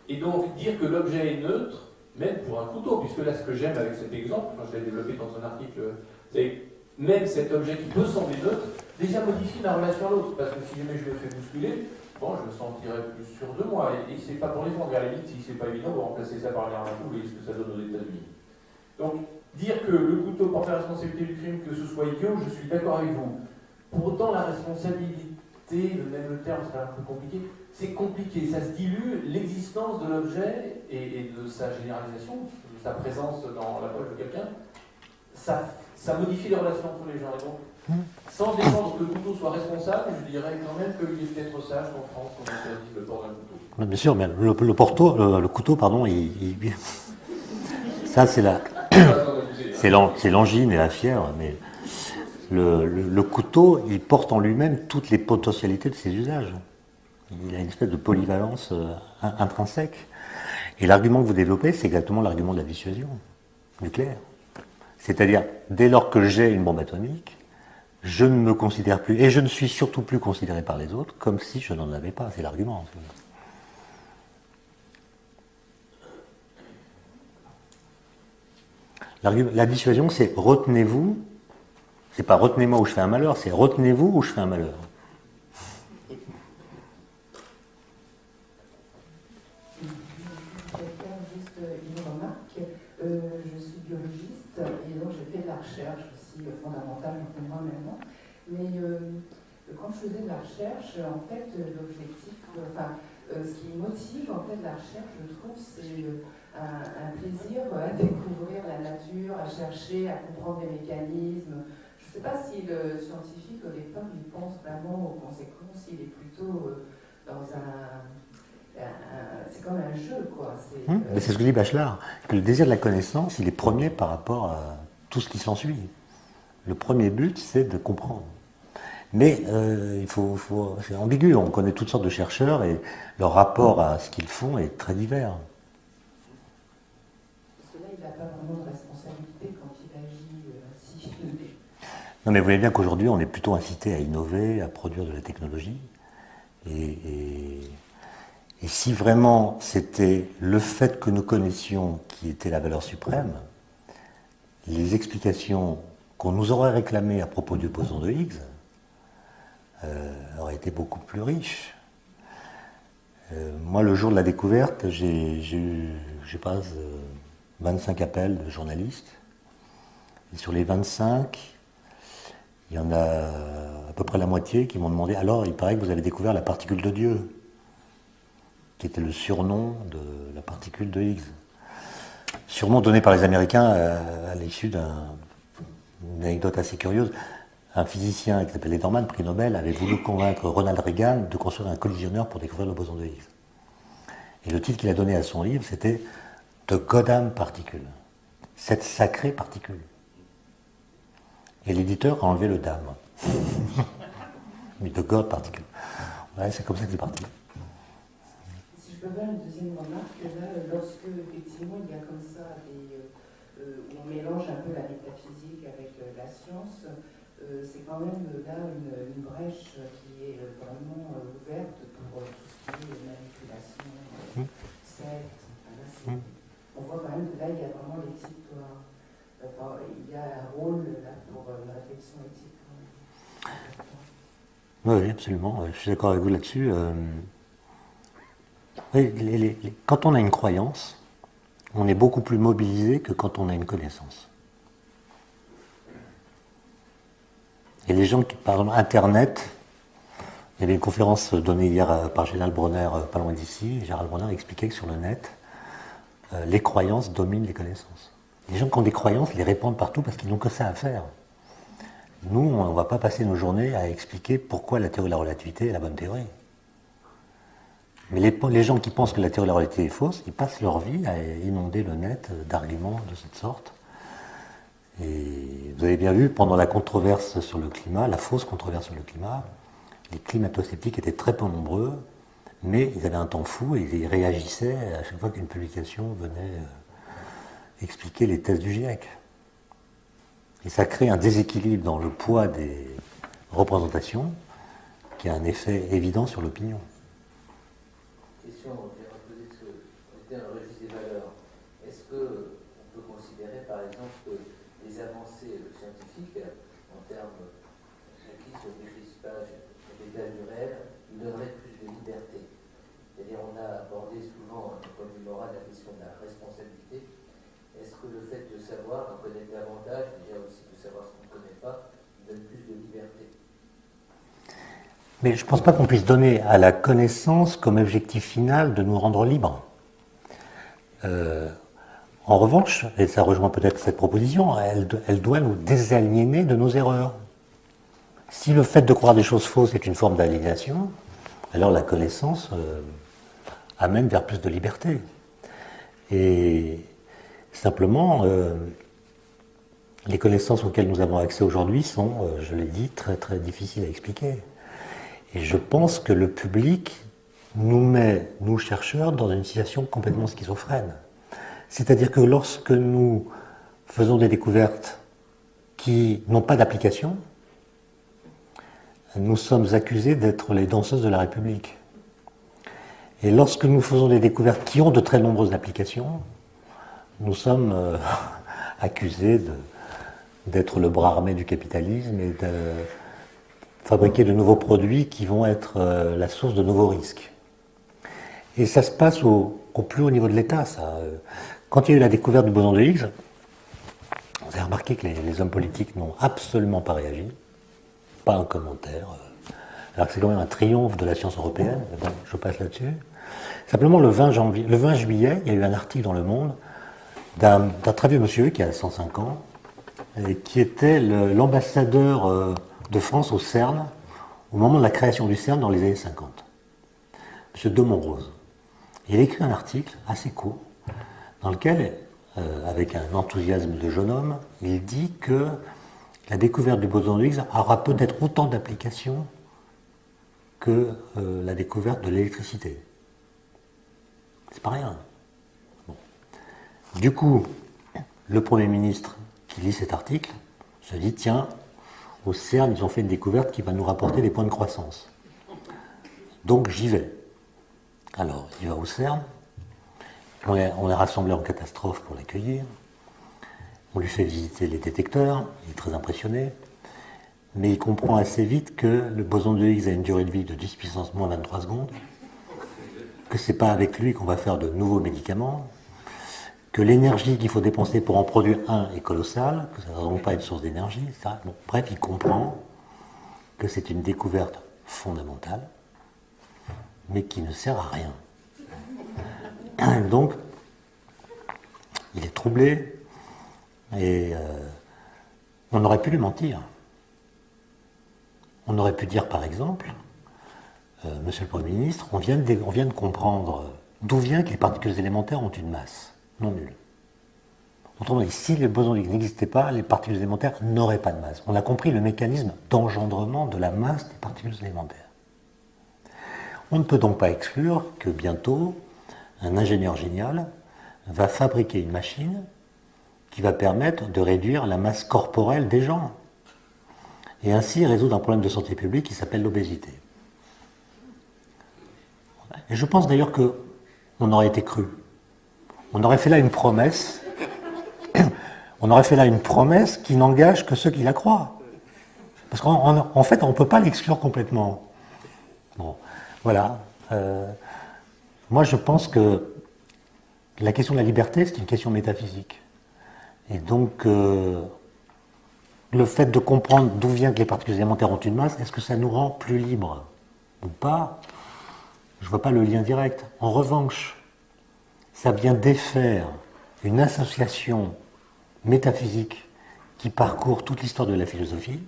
Et donc dire que l'objet est neutre, même pour un couteau, puisque là ce que j'aime avec cet exemple, quand je l'ai développé dans un article, c'est même cet objet qui peut sembler neutre, déjà modifie ma relation à l'autre, parce que si jamais je me fais bousculer, bon, je me sentirais plus sûr de moi, et c'est pas pour les vendre. À la limite, si c'est pas évident, on va remplacer ça par l'arme à fou, et ce que ça donne aux États-Unis. Donc, dire que le couteau porte la responsabilité du crime, que ce soit idiot, je suis d'accord avec vous. Pour autant, la responsabilité, même le terme serait un peu compliqué, c'est compliqué, ça se dilue, l'existence de l'objet et de sa généralisation, de sa présence dans la poche de quelqu'un, ça modifie les relations entre les gens. Et donc, sans défendre que le couteau soit responsable, je dirais quand même qu'il est peut-être sage qu'en France, on interdise le port d'un couteau. Bien sûr, mais le couteau, pardon, ça c'est l'angine et la fièvre, mais le couteau, il porte en lui-même toutes les potentialités de ses usages. Il a une espèce de polyvalence intrinsèque. Et l'argument que vous développez, c'est exactement l'argument de la dissuasion nucléaire. C'est-à-dire, dès lors que j'ai une bombe atomique, je ne me considère plus, et je ne suis surtout plus considéré par les autres, comme si je n'en avais pas. C'est l'argument. La dissuasion, c'est retenez-vous. C'est pas retenez-moi où je fais un malheur, c'est retenez-vous où je fais un malheur. Je vais faire juste une remarque. Je suis biologiste et donc j'ai fait de la recherche aussi fondamentale maintenant. Mais quand je faisais de la recherche, en fait, l'objectif, ce qui motive en fait la recherche, je trouve, c'est un plaisir à découvrir la nature, à chercher, à comprendre les mécanismes. Je ne sais pas si le scientifique au départ il pense vraiment aux conséquences, il est plutôt dans c'est comme un jeu, quoi. Mais c'est ce que dit Bachelard, que le désir de la connaissance, il est premier par rapport à tout ce qui s'ensuit. Le premier but, c'est de comprendre. Mais c'est ambigu, on connaît toutes sortes de chercheurs et leur rapport à ce qu'ils font est très divers. Parce que là, il n'a pas vraiment de responsabilité quand il agit ainsi. Non, mais vous voyez bien qu'aujourd'hui, on est plutôt incité à innover, à produire de la technologie. Et si vraiment c'était le fait que nous connaissions qui était la valeur suprême, les explications qu'on nous aurait réclamées à propos du boson de Higgs auraient été beaucoup plus riches. Moi, le jour de la découverte, j'ai eu, je sais pas, 25 appels de journalistes. Et sur les 25, il y en a à peu près la moitié qui m'ont demandé « Alors, il paraît que vous avez découvert la particule de Dieu », qui était le surnom de la particule de Higgs. Surnom donné par les Américains à l'issue d'une anecdote assez curieuse. Un physicien qui s'appelle Lederman, prix Nobel, avait voulu convaincre Ronald Reagan de construire un collisionneur pour découvrir le boson de Higgs. Et le titre qu'il a donné à son livre, c'était « The Goddamn Particle », cette sacrée particule. Et l'éditeur a enlevé le dame. Mais The God Particle. Ouais, c'est comme ça que c'est parti. Si je peux faire une deuxième remarque, là, lorsque effectivement il y a comme ça où on mélange un peu la métaphysique avec la science, c'est quand même là une brèche qui est vraiment ouverte pour tout ce qui est manipulation, secte. On voit quand même que là il y a vraiment l'éthique. Il y a un rôle là pour une réflexion éthique. Oui, absolument. Je suis d'accord avec vous là-dessus. Quand on a une croyance, on est beaucoup plus mobilisé que quand on a une connaissance. Et les gens qui, par exemple, Internet, il y avait une conférence donnée hier par Gérald Bronner, pas loin d'ici, et Gérald Bronner expliquait que sur le net, les croyances dominent les connaissances. Les gens qui ont des croyances les répandent partout parce qu'ils n'ont que ça à faire. Nous, on ne va pas passer nos journées à expliquer pourquoi la théorie de la relativité est la bonne théorie. Mais les gens qui pensent que la théorie de la relativité est fausse, ils passent leur vie à inonder le net d'arguments de cette sorte. Et vous avez bien vu, pendant la controverse sur le climat, la fausse controverse sur le climat, les climato-sceptiques étaient très peu nombreux, mais ils avaient un temps fou et ils réagissaient à chaque fois qu'une publication venait expliquer les thèses du GIEC. Et ça crée un déséquilibre dans le poids des représentations qui a un effet évident sur l'opinion. Question, on vient de poser on était dans le registre des valeurs. Est-ce qu'on peut considérer par exemple que les avancées scientifiques en termes d'acquis sur le déchiffrage des états du réel nous donneraient plus de liberté? C'est-à-dire on a abordé souvent d'un point de vue moral la question de la responsabilité. Est-ce que le fait de savoir, d'en connaître davantage, déjà aussi de savoir ce qu'on ne connaît pas, donne plus de liberté? Mais je ne pense pas qu'on puisse donner à la connaissance comme objectif final de nous rendre libres. En revanche, et ça rejoint peut-être cette proposition, elle doit nous désaliéner de nos erreurs. Si le fait de croire des choses fausses est une forme d'aliénation, alors la connaissance amène vers plus de liberté. Et simplement, les connaissances auxquelles nous avons accès aujourd'hui sont, je l'ai dit, très très difficiles à expliquer. Et je pense que le public nous met, nous chercheurs, dans une situation complètement schizophrène. C'est-à-dire que lorsque nous faisons des découvertes qui n'ont pas d'application, nous sommes accusés d'être les danseuses de la République. Et lorsque nous faisons des découvertes qui ont de très nombreuses applications, nous sommes accusé d'être le bras armé du capitalisme et de fabriquer de nouveaux produits qui vont être la source de nouveaux risques. Et ça se passe au plus haut niveau de l'État, ça. Quand il y a eu la découverte du boson de Higgs, vous avez remarqué que les hommes politiques n'ont absolument pas réagi, pas un commentaire, alors que c'est quand même un triomphe de la science européenne, bon, je passe là-dessus. Simplement, le 20 juillet, il y a eu un article dans Le Monde d'un très vieux monsieur qui a 105 ans, et qui était l'ambassadeur de France au CERN, au moment de la création du CERN dans les années 50. Monsieur de Montrose. Il a écrit un article assez court, dans lequel, avec un enthousiasme de jeune homme, il dit que la découverte du boson de Higgs aura peut-être autant d'applications que la découverte de l'électricité. C'est pas rien. Bon. Du coup, le Premier ministre qui lit cet article se dit, tiens, au CERN, ils ont fait une découverte qui va nous rapporter des points de croissance. Donc j'y vais. Alors, il va au CERN, on est rassemblé en catastrophe pour l'accueillir, on lui fait visiter les détecteurs, il est très impressionné, mais il comprend assez vite que le boson de Higgs a une durée de vie de 10 puissance moins 23 secondes, que c'est pas avec lui qu'on va faire de nouveaux médicaments, que l'énergie qu'il faut dépenser pour en produire un est colossale, que ça ne va donc pas une source d'énergie, etc. Bon, bref, il comprend que c'est une découverte fondamentale, mais qui ne sert à rien. Donc, il est troublé, et on aurait pu lui mentir. On aurait pu dire, par exemple, Monsieur le Premier ministre, on vient de comprendre d'où vient que les particules élémentaires ont une masse non nulle. Autrement dit, si le boson n'existait pas, les particules élémentaires n'auraient pas de masse. On a compris le mécanisme d'engendrement de la masse des particules élémentaires. On ne peut donc pas exclure que bientôt, un ingénieur génial va fabriquer une machine qui va permettre de réduire la masse corporelle des gens et ainsi résoudre un problème de santé publique qui s'appelle l'obésité. Et je pense d'ailleurs qu'on aurait été cru. On aurait fait là une promesse. On aurait fait là une promesse qui n'engage que ceux qui la croient. Parce qu'en fait, on ne peut pas l'exclure complètement. Bon, voilà. Moi, je pense que la question de la liberté, c'est une question métaphysique. Et donc, le fait de comprendre d'où vient que les particules élémentaires ont une masse, est-ce que ça nous rend plus libres ou pas? Je ne vois pas le lien direct. En revanche, ça vient défaire une association métaphysique qui parcourt toute l'histoire de la philosophie.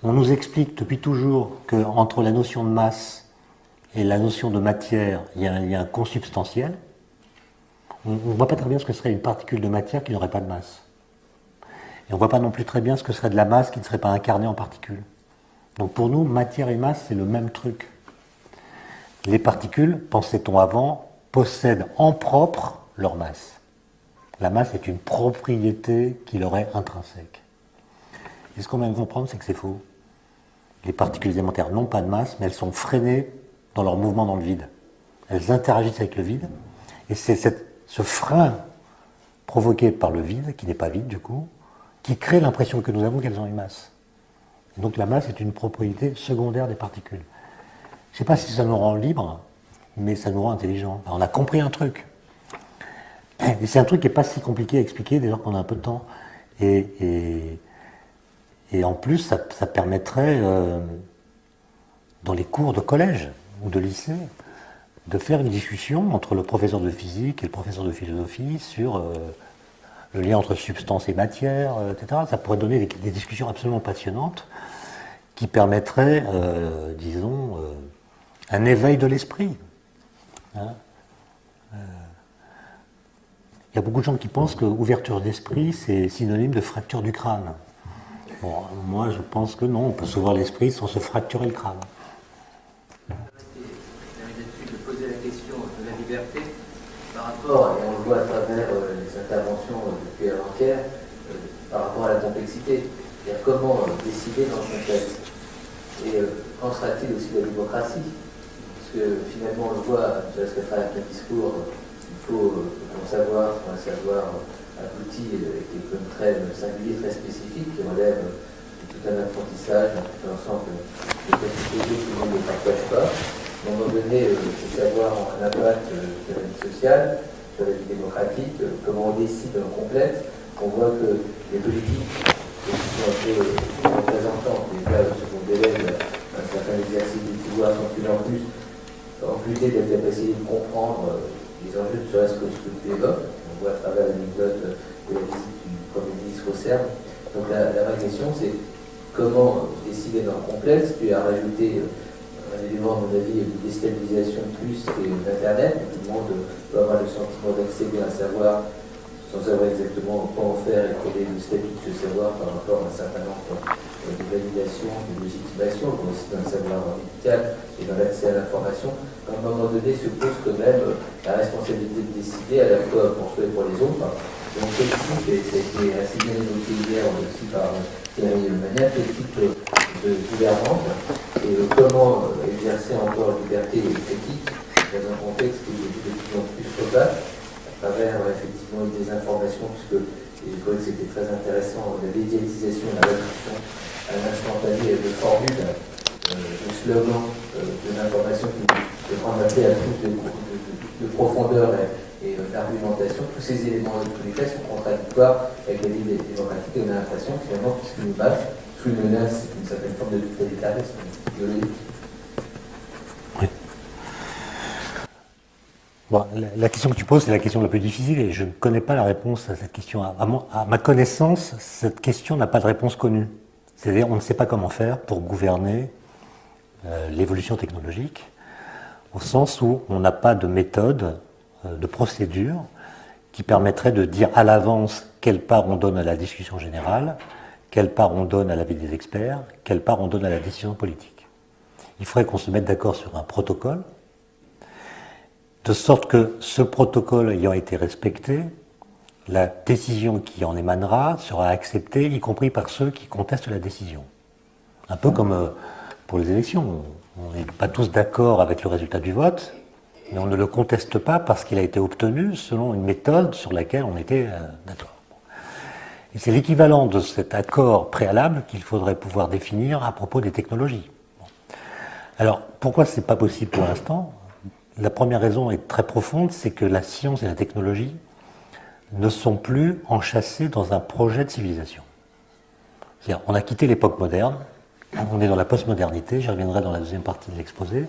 On nous explique depuis toujours qu'entre la notion de masse et la notion de matière, il y a un lien consubstantiel. On ne voit pas très bien ce que serait une particule de matière qui n'aurait pas de masse. Et on ne voit pas non plus très bien ce que serait de la masse qui ne serait pas incarnée en particules. Donc pour nous, matière et masse, c'est le même truc. Les particules, pensait-on avant, possèdent en propre leur masse. La masse est une propriété qui leur est intrinsèque. Et ce qu'on vient de comprendre, c'est que c'est faux. Les particules élémentaires n'ont pas de masse, mais elles sont freinées dans leur mouvement dans le vide. Elles interagissent avec le vide, et c'est ce frein provoqué par le vide, qui n'est pas vide du coup, qui crée l'impression que nous avons qu'elles ont une masse. Et donc la masse est une propriété secondaire des particules. Je ne sais pas si ça nous rend libres, mais ça nous rend intelligents. Enfin, on a compris un truc. Et c'est un truc qui n'est pas si compliqué à expliquer, dès lors qu'on a un peu de temps. Et en plus, ça permettrait, dans les cours de collège ou de lycée, de faire une discussion entre le professeur de physique et le professeur de philosophie sur le lien entre substance et matière, etc. Ça pourrait donner des discussions absolument passionnantes qui permettraient, disons, un éveil de l'esprit. Hein. Il y a beaucoup de gens qui pensent que ouverture d'esprit, c'est synonyme de fracture du crâne. Bon, moi, je pense que non, on peut s'ouvrir l'esprit sans se fracturer le crâne. De poser la question de la liberté par rapport, et on le voit à travers les interventions depuis avant-hier, par rapport à la complexité. C'est-à-dire comment décider dans ce contexte. Et qu'en sera-t-il aussi de la démocratie? Parce que finalement, on le voit, à travers le discours, il faut savoir aboutit qui est comme très singulier, très spécifique, qui relève de tout un apprentissage, un tout ensemble de capacités que tout le monde ne partage pas. À un moment donné, il faut savoir un impact sur la vie sociale, sur la vie démocratique, comment on décide en complète. On voit que les politiques qui sont un peu représentantes des cas de second délai, un certain exercice du pouvoir sont de plus en plus amputés d'être capacités de comprendre les enjeux, ne serait-ce que ce que tu évoques. On voit à travers l'anecdote de la visite du Premier ministre au CERN. Donc la vraie question, c'est comment décider dans le complexe. Tu as rajouté un élément, à mon avis, de déstabilisation de plus, qui est l'Internet. Tout le monde peut avoir le sentiment d'accéder à un savoir sans savoir exactement quoi en faire et quel est le statut de ce savoir par rapport à un certain nombre de validations, de légitimation, mais aussi dans le savoir médical et dans l'accès à l'information. À un moment donné se pose quand même la responsabilité de décider à la fois pour soi et pour les autres. Donc quel type, et ça a été assez bien évoqué hier aussi par Thierry Manière, quel type de gouvernance et comment exercer encore la liberté critique dans un contexte qui est de plus en plus probable à travers effectivement des informations, puisque et je trouvais que c'était très intéressant, la médiatisation, la réduction à l'instantané de formules, de slogans, de l'information qui prend appel à plus de profondeur et d'argumentation. Tous ces éléments de tous les cas sont contradictoires avec la vie démocratique et on a l'impression que finalement tout ce qui nous base sous une menace, c'est une certaine forme de totalitarisme idéologique. Bon, la question que tu poses, c'est la question la plus difficile et je ne connais pas la réponse à cette question. À ma connaissance, cette question n'a pas de réponse connue. C'est-à-dire, on ne sait pas comment faire pour gouverner l'évolution technologique, au sens où on n'a pas de méthode, de procédure, qui permettrait de dire à l'avance quelle part on donne à la discussion générale, quelle part on donne à l'avis des experts, quelle part on donne à la décision politique. Il faudrait qu'on se mette d'accord sur un protocole, de sorte que ce protocole ayant été respecté, la décision qui en émanera sera acceptée, y compris par ceux qui contestent la décision. Un peu comme pour les élections. On n'est pas tous d'accord avec le résultat du vote, mais on ne le conteste pas parce qu'il a été obtenu selon une méthode sur laquelle on était d'accord. Et c'est l'équivalent de cet accord préalable qu'il faudrait pouvoir définir à propos des technologies. Alors, pourquoi ce n'est pas possible pour l'instant ? La première raison est très profonde, c'est que la science et la technologie ne sont plus enchâssées dans un projet de civilisation. C'est-à-dire, on a quitté l'époque moderne, on est dans la postmodernité, j'y reviendrai dans la deuxième partie de l'exposé.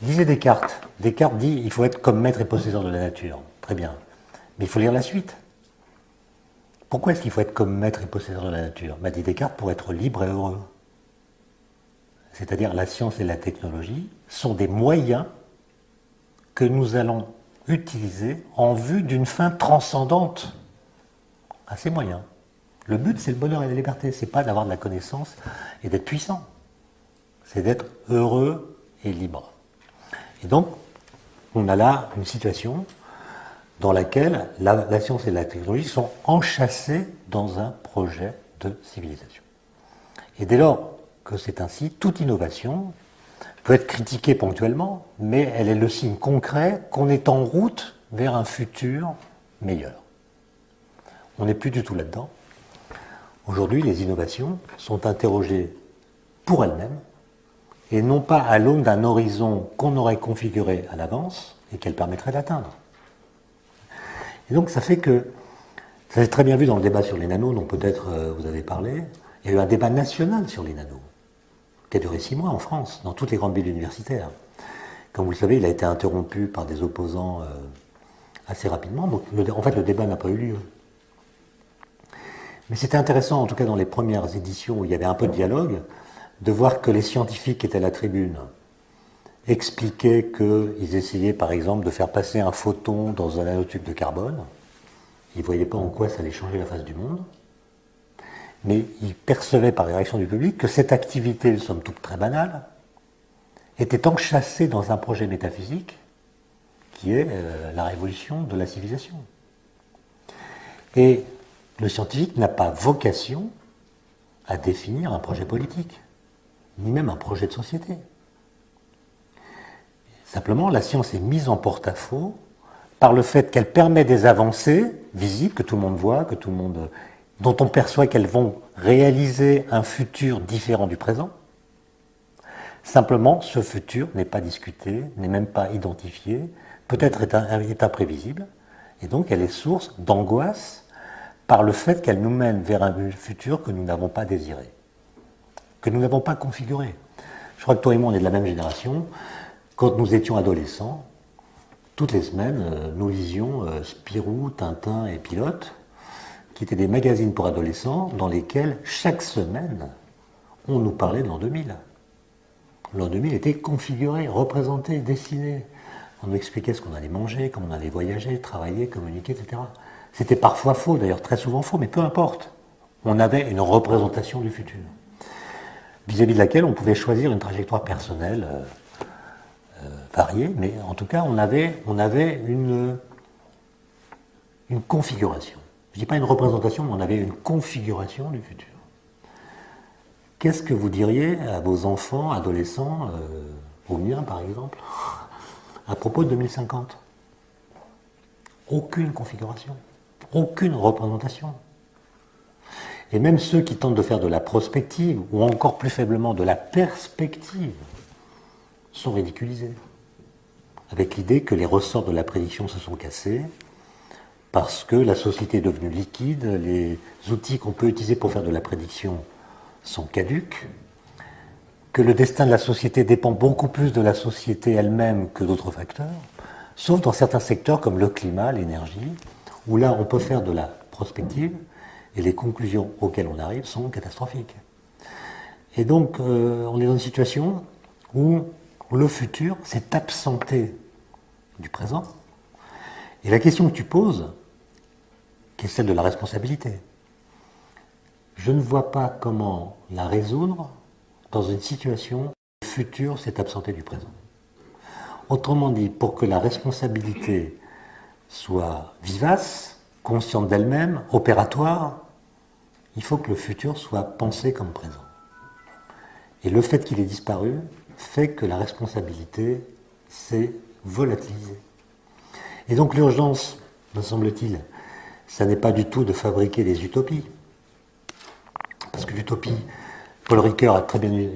Disait Descartes. Descartes dit il faut être comme maître et possesseur de la nature. Très bien. Mais il faut lire la suite. Pourquoi est-ce qu'il faut être comme maître et possesseur de la nature ? Dit Descartes, pour être libre et heureux. C'est-à-dire la science et la technologie sont des moyens que nous allons utiliser en vue d'une fin transcendante à ces moyens. Le but, c'est le bonheur et la liberté. C'est pas d'avoir de la connaissance et d'être puissant. C'est d'être heureux et libre. Et donc, on a là une situation dans laquelle la science et la technologie sont enchâssées dans un projet de civilisation. Et dès lors que c'est ainsi, toute innovation peut être critiquée ponctuellement, mais elle est le signe concret qu'on est en route vers un futur meilleur. On n'est plus du tout là-dedans. Aujourd'hui, les innovations sont interrogées pour elles-mêmes et non pas à l'aune d'un horizon qu'on aurait configuré à l'avance et qu'elles permettraient d'atteindre. Et donc ça fait que, ça s'est très bien vu dans le débat sur les nanos, dont peut-être vous avez parlé, il y a eu un débat national sur les nanos, qui a duré 6 mois en France, dans toutes les grandes villes universitaires. Comme vous le savez, il a été interrompu par des opposants assez rapidement, donc en fait le débat n'a pas eu lieu. Mais c'était intéressant, en tout cas dans les premières éditions où il y avait un peu de dialogue, de voir que les scientifiques qui étaient à la tribune expliquaient qu'ils essayaient par exemple de faire passer un photon dans un nanotube de carbone. Ils ne voyaient pas en quoi ça allait changer la face du monde. Mais ils percevaient par les réactions du public que cette activité, somme toute très banale, était enchâssée dans un projet métaphysique qui est la révolution de la civilisation. Et le scientifique n'a pas vocation à définir un projet politique, ni même un projet de société. Simplement, la science est mise en porte-à-faux par le fait qu'elle permet des avancées visibles, que tout le monde voit, dont on perçoit qu'elles vont réaliser un futur différent du présent. Simplement, ce futur n'est pas discuté, n'est même pas identifié, peut-être est imprévisible, et donc elle est source d'angoisse par le fait qu'elle nous mène vers un futur que nous n'avons pas désiré, que nous n'avons pas configuré. Je crois que toi et moi, on est de la même génération. Quand nous étions adolescents, toutes les semaines, nous lisions Spirou, Tintin et Pilote, qui étaient des magazines pour adolescents dans lesquels, chaque semaine, on nous parlait de l'an 2000. L'an 2000 était configuré, représenté, dessiné. On nous expliquait ce qu'on allait manger, comment on allait voyager, travailler, communiquer, etc. C'était parfois faux, d'ailleurs très souvent faux, mais peu importe. On avait une représentation du futur, vis-à-vis de laquelle on pouvait choisir une trajectoire personnelle variée, mais en tout cas, on avait une configuration. Je ne dis pas une représentation, mais on avait une configuration du futur. Qu'est-ce que vous diriez à vos enfants, adolescents, au mien par exemple, à propos de 2050 ? Aucune configuration, aucune représentation. Et même ceux qui tentent de faire de la prospective, ou encore plus faiblement de la perspective, sont ridiculisés. Avec l'idée que les ressorts de la prédiction se sont cassés, parce que la société est devenue liquide, les outils qu'on peut utiliser pour faire de la prédiction sont caduques, que le destin de la société dépend beaucoup plus de la société elle-même que d'autres facteurs, sauf dans certains secteurs comme le climat, l'énergie, où là on peut faire de la prospective et les conclusions auxquelles on arrive sont catastrophiques. Et donc on est dans une situation où le futur s'est absenté du présent. Et la question que tu poses, qui est celle de la responsabilité, je ne vois pas comment la résoudre dans une situation où le futur s'est absenté du présent. Autrement dit, pour que la responsabilité soit vivace, consciente d'elle-même, opératoire, il faut que le futur soit pensé comme présent. Et le fait qu'il ait disparu fait que la responsabilité s'est volatilisée. Et donc l'urgence, me semble-t-il, ça n'est pas du tout de fabriquer des utopies. Parce que l'utopie, Paul Ricoeur a très bien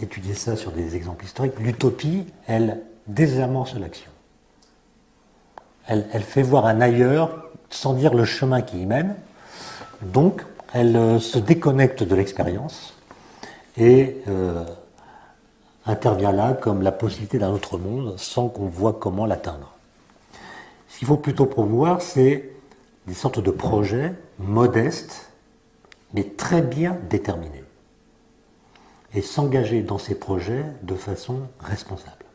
étudié ça sur des exemples historiques, l'utopie, elle désamorce l'action. Elle fait voir un ailleurs sans dire le chemin qui y mène, donc elle se déconnecte de l'expérience et intervient là comme la possibilité d'un autre monde sans qu'on voit comment l'atteindre. Ce qu'il faut plutôt promouvoir, c'est des sortes de projets modestes, mais très bien déterminés. Et s'engager dans ces projets de façon responsable.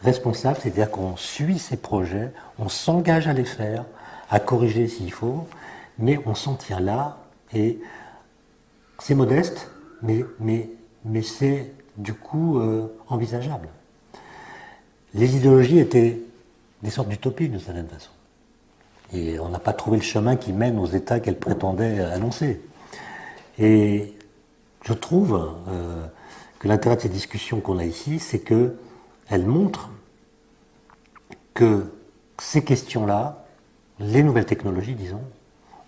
Responsable, c'est-à-dire qu'on suit ces projets, on s'engage à les faire, à corriger s'il faut, mais on s'en tient là, et c'est modeste, mais c'est du coup envisageable. Les idéologies étaient des sortes d'utopies d'une certaine façon. Et on n'a pas trouvé le chemin qui mène aux états qu'elles prétendaient annoncer. Et je trouve que l'intérêt de ces discussions qu'on a ici, c'est qu'elles montrent que ces questions-là, les nouvelles technologies, disons,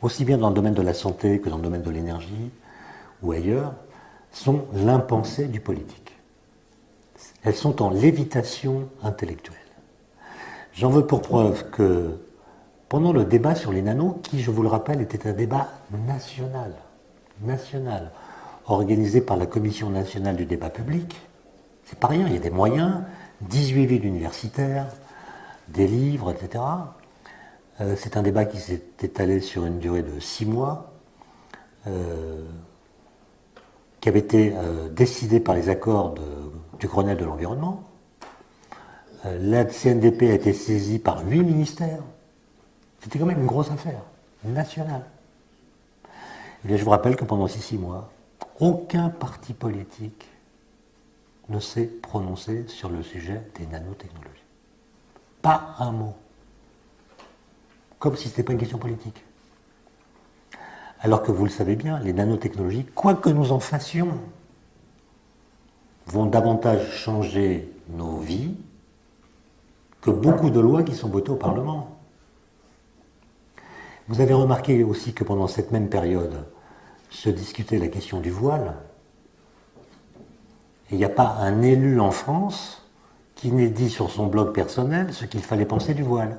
aussi bien dans le domaine de la santé que dans le domaine de l'énergie ou ailleurs, sont l'impensé du politique. Elles sont en lévitation intellectuelle. J'en veux pour preuve que pendant le débat sur les nanos, qui, je vous le rappelle, était un débat national, organisé par la Commission nationale du débat public, c'est pas rien, il y a des moyens, 18 villes universitaires, des livres, etc. C'est un débat qui s'est étalé sur une durée de 6 mois, qui avait été décidé par les accords du Grenelle de l'environnement. La CNDP a été saisie par 8 ministères. C'était quand même une grosse affaire, nationale. Et bien, je vous rappelle que pendant ces 6 mois, aucun parti politique ne s'est prononcé sur le sujet des nanotechnologies. Pas un mot. Comme si ce n'était pas une question politique. Alors que vous le savez bien, les nanotechnologies, quoi que nous en fassions, vont davantage changer nos vies que beaucoup de lois qui sont votées au Parlement. Vous avez remarqué aussi que pendant cette même période se discutait la question du voile. Et il n'y a pas un élu en France qui n'ait dit sur son blog personnel ce qu'il fallait penser du voile.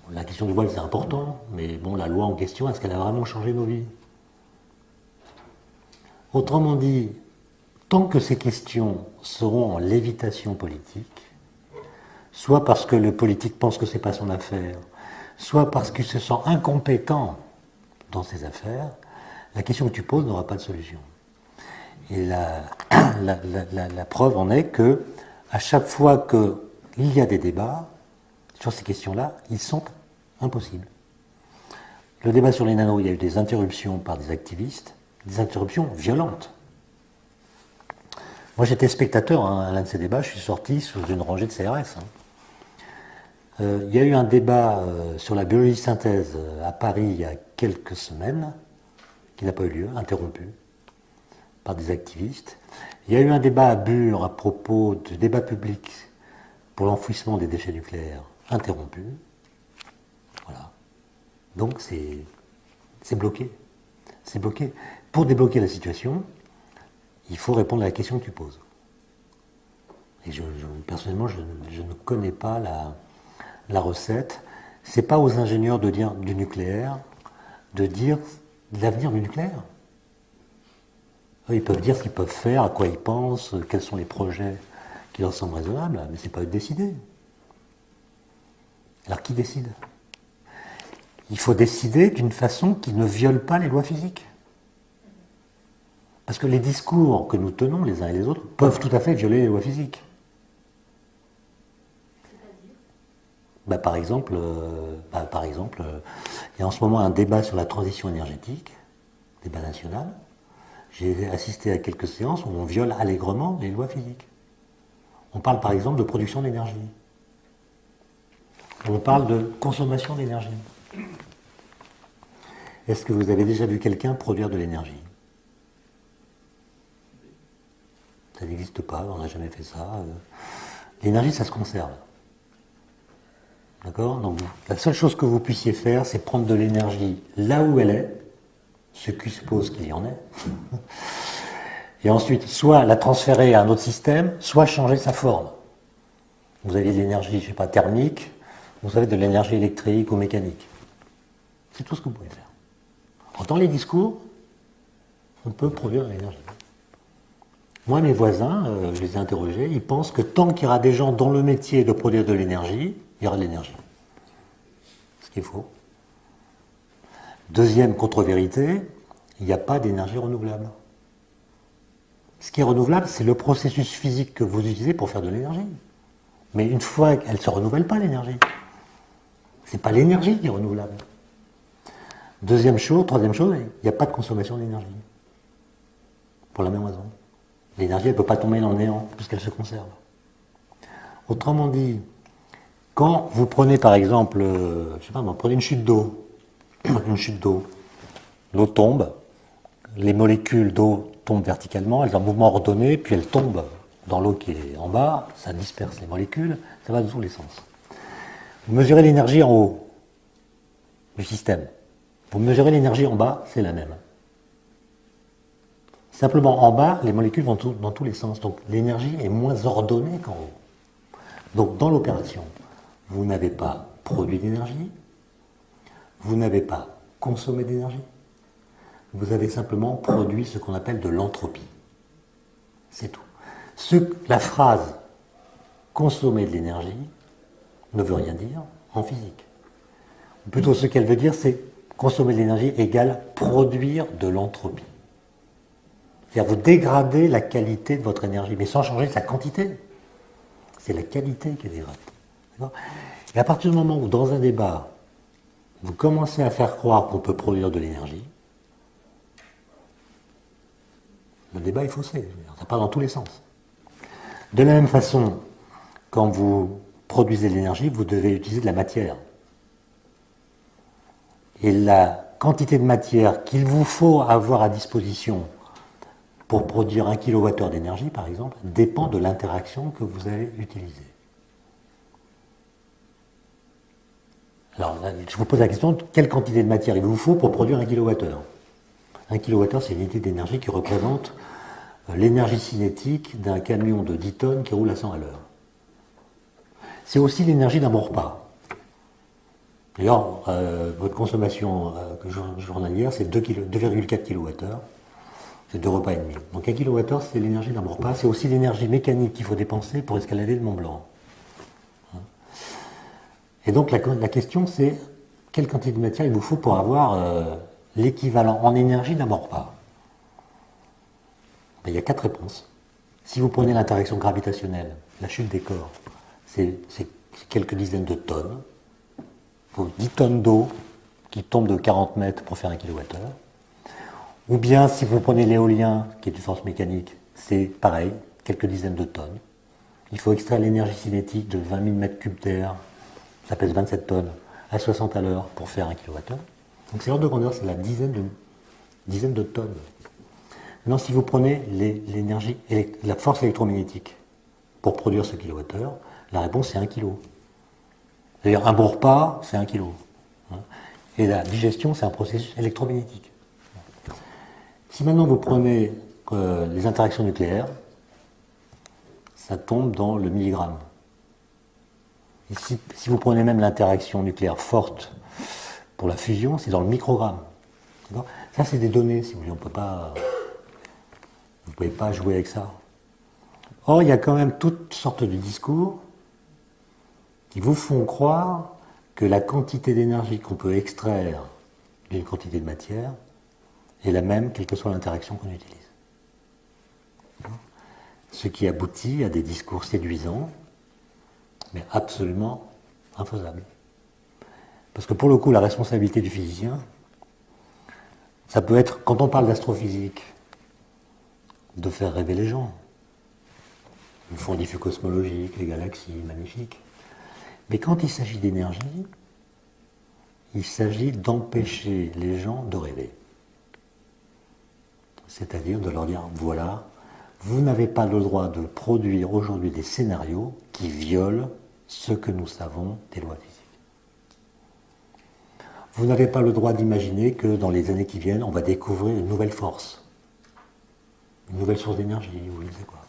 La question du voile, c'est important, mais bon, la loi en question, est-ce qu'elle a vraiment changé nos vies? Autrement dit, tant que ces questions seront en lévitation politique, soit parce que le politique pense que ce n'est pas son affaire, soit parce qu'il se sent incompétent dans ses affaires, la question que tu poses n'aura pas de solution. Et la preuve en est que, à chaque fois qu'il y a des débats sur ces questions-là, ils sont impossibles. Le débat sur les nanos, il y a eu des interruptions par des activistes, des interruptions violentes. Moi, j'étais spectateur à l'un de ces débats, je suis sorti sous une rangée de CRS. Il y a eu un débat sur la biologie synthèse à Paris il y a quelques semaines, qui n'a pas eu lieu, interrompu par des activistes. Il y a eu un débat à Bure à propos du débat public pour l'enfouissement des déchets nucléaires, interrompu. Voilà. Donc c'est bloqué. C'est bloqué. Pour débloquer la situation, il faut répondre à la question que tu poses. Et personnellement, je ne connais pas la recette. C'est pas aux ingénieurs de dire du nucléaire, de dire l'avenir du nucléaire. Eux, ils peuvent dire ce qu'ils peuvent faire, à quoi ils pensent, quels sont les projets qui leur semblent raisonnables, mais c'est pas eux de décider. Alors qui décide? Il faut décider d'une façon qui ne viole pas les lois physiques. Parce que les discours que nous tenons les uns et les autres peuvent tout à fait violer les lois physiques. Par exemple, il y a en ce moment un débat sur la transition énergétique, débat national. J'ai assisté à quelques séances où on viole allègrement les lois physiques. On parle par exemple de production d'énergie. On parle de consommation d'énergie. Est-ce que vous avez déjà vu quelqu'un produire de l'énergie? Ça n'existe pas, on n'a jamais fait ça. L'énergie, ça se conserve. D'accord? Donc, la seule chose que vous puissiez faire, c'est prendre de l'énergie là où elle est, ce qui suppose qu'il y en ait, et ensuite, soit la transférer à un autre système, soit changer sa forme. Vous avez de l'énergie, je ne sais pas, thermique, vous avez de l'énergie électrique ou mécanique. C'est tout ce que vous pouvez faire. Dans les discours, on peut produire de l'énergie. Moi, mes voisins, je les ai interrogés, ils pensent que tant qu'il y aura des gens dans le métier de produire de l'énergie, il y aura de l'énergie. Ce qui est faux. Deuxième contre-vérité, il n'y a pas d'énergie renouvelable. Ce qui est renouvelable, c'est le processus physique que vous utilisez pour faire de l'énergie. Mais une fois qu'elle ne se renouvelle pas, l'énergie. Ce n'est pas l'énergie qui est renouvelable. Deuxième chose, troisième chose, il n'y a pas de consommation d'énergie. Pour la même raison. L'énergie, elle ne peut pas tomber dans le néant, puisqu'elle se conserve. Autrement dit, quand vous prenez par exemple, je sais pas, vous prenez une chute d'eau, l'eau tombe, les molécules d'eau tombent verticalement, elles ont un mouvement ordonné, puis elles tombent dans l'eau qui est en bas, ça disperse les molécules, ça va dans tous les sens. Vous mesurez l'énergie en haut du système. Vous mesurez l'énergie en bas, c'est la même. Simplement en bas, les molécules vont dans tous les sens, donc l'énergie est moins ordonnée qu'en haut. Donc dans l'opération, vous n'avez pas produit d'énergie, vous n'avez pas consommé d'énergie, vous avez simplement produit ce qu'on appelle de l'entropie. C'est tout. La phrase « consommer de l'énergie » ne veut rien dire en physique. Plutôt ce qu'elle veut dire, c'est « consommer de l'énergie égale produire de l'entropie ». C'est-à-dire vous dégradez la qualité de votre énergie, mais sans changer sa quantité. C'est la qualité qui est dégradée. Et à partir du moment où, dans un débat, vous commencez à faire croire qu'on peut produire de l'énergie, le débat est faussé. Ça part dans tous les sens. De la même façon, quand vous produisez de l'énergie, vous devez utiliser de la matière. Et la quantité de matière qu'il vous faut avoir à disposition pour produire 1 kWh d'énergie, par exemple, dépend de l'interaction que vous allez utiliser. Alors, je vous pose la question, quelle quantité de matière il vous faut pour produire 1 kWh? 1 kWh, c'est une unité d'énergie qui représente l'énergie cinétique d'un camion de 10 tonnes qui roule à 100 à l'heure. C'est aussi l'énergie d'un bon repas. D'ailleurs, votre consommation journalière, c'est 2,4 kWh. C'est 2 repas et demi. Donc 1 kWh, c'est l'énergie d'un bon repas. C'est aussi l'énergie mécanique qu'il faut dépenser pour escalader le Mont Blanc. Et donc la question, c'est quelle quantité de matière il vous faut pour avoir l'équivalent en énergie d'un bon repas? Ben, il y a 4 réponses. Si vous prenez l'interaction gravitationnelle, la chute des corps, c'est quelques dizaines de tonnes. Il faut 10 tonnes d'eau qui tombent de 40 mètres pour faire 1 kWh. Ou bien, si vous prenez l'éolien, qui est une force mécanique, c'est pareil, quelques dizaines de tonnes. Il faut extraire l'énergie cinétique de 20 000 m3 d'air, ça pèse 27 tonnes, à 60 à l'heure pour faire 1 kWh. Donc c'est l'ordre de grandeur, c'est la dizaine de tonnes. Maintenant, si vous prenez l'énergie, la force électromagnétique pour produire ce kilowattheure, la réponse c'est 1 kg. C'est-à-dire un bon repas, c'est 1 kg. Et la digestion, c'est un processus électromagnétique. Si maintenant vous prenez les interactions nucléaires, ça tombe dans le milligramme. Et si vous prenez même l'interaction nucléaire forte pour la fusion, c'est dans le microgramme. Ça, c'est des données, si vous voulez, vous ne pouvez pas jouer avec ça. Or, il y a quand même toutes sortes de discours qui vous font croire que la quantité d'énergie qu'on peut extraire d'une quantité de matière est la même, quelle que soit l'interaction qu'on utilise. Ce qui aboutit à des discours séduisants, mais absolument infaisables. Parce que pour le coup, la responsabilité du physicien, ça peut être, quand on parle d'astrophysique, de faire rêver les gens. Le fond diffus cosmologique, les galaxies, magnifiques. Mais quand il s'agit d'énergie, il s'agit d'empêcher les gens de rêver. C'est-à-dire de leur dire, voilà, vous n'avez pas le droit de produire aujourd'hui des scénarios qui violent ce que nous savons des lois physiques. Vous n'avez pas le droit d'imaginer que dans les années qui viennent, on va découvrir une nouvelle force, une nouvelle source d'énergie, ou je ne sais quoi.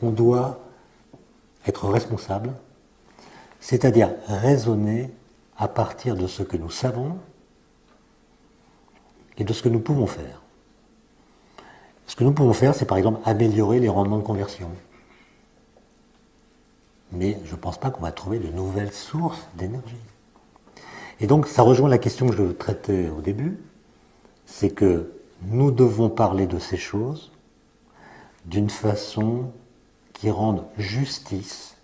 On doit être responsable, c'est-à-dire raisonner à partir de ce que nous savons et de ce que nous pouvons faire. Ce que nous pouvons faire, c'est par exemple améliorer les rendements de conversion. Mais je ne pense pas qu'on va trouver de nouvelles sources d'énergie. Et donc, ça rejoint la question que je traitais au début, c'est que nous devons parler de ces choses d'une façon qui rende justice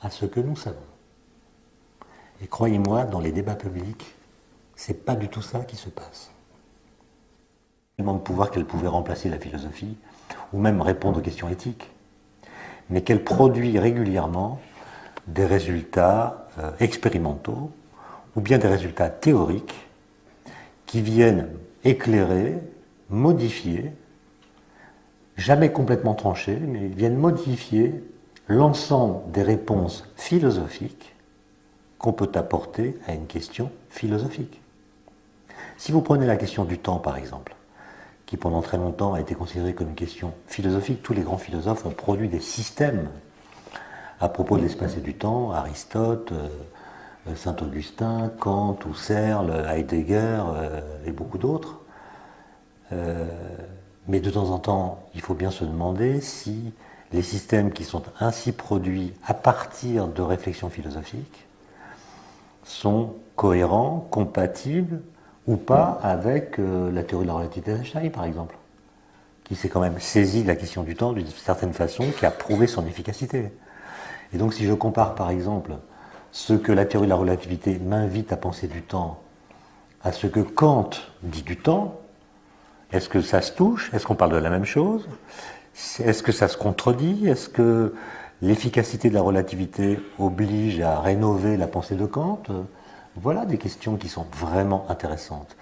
à ce que nous savons. Et croyez-moi, dans les débats publics, c'est pas du tout ça qui se passe. Tellement de pouvoir qu'elle pouvait remplacer la philosophie, ou même répondre aux questions éthiques, mais qu'elle produit régulièrement des résultats expérimentaux, ou bien des résultats théoriques, qui viennent éclairer, modifier, jamais complètement trancher, mais viennent modifier l'ensemble des réponses philosophiques qu'on peut apporter à une question philosophique. Si vous prenez la question du temps, par exemple, qui pendant très longtemps a été considérée comme une question philosophique, tous les grands philosophes ont produit des systèmes à propos de l'espace et du temps, Aristote, Saint-Augustin, Kant, Husserl, Heidegger et beaucoup d'autres. Mais de temps en temps, il faut bien se demander si les systèmes qui sont ainsi produits à partir de réflexions philosophiques sont cohérents, compatibles ou pas avec la théorie de la relativité d'Einstein, par exemple, qui s'est quand même saisi de la question du temps d'une certaine façon, qui a prouvé son efficacité. Et donc si je compare par exemple ce que la théorie de la relativité m'invite à penser du temps à ce que Kant dit du temps, est-ce que ça se touche? Est-ce qu'on parle de la même chose? Est-ce que ça se contredit? Est-ce que l'efficacité de la relativité oblige à rénover la pensée de Kant? Voilà des questions qui sont vraiment intéressantes.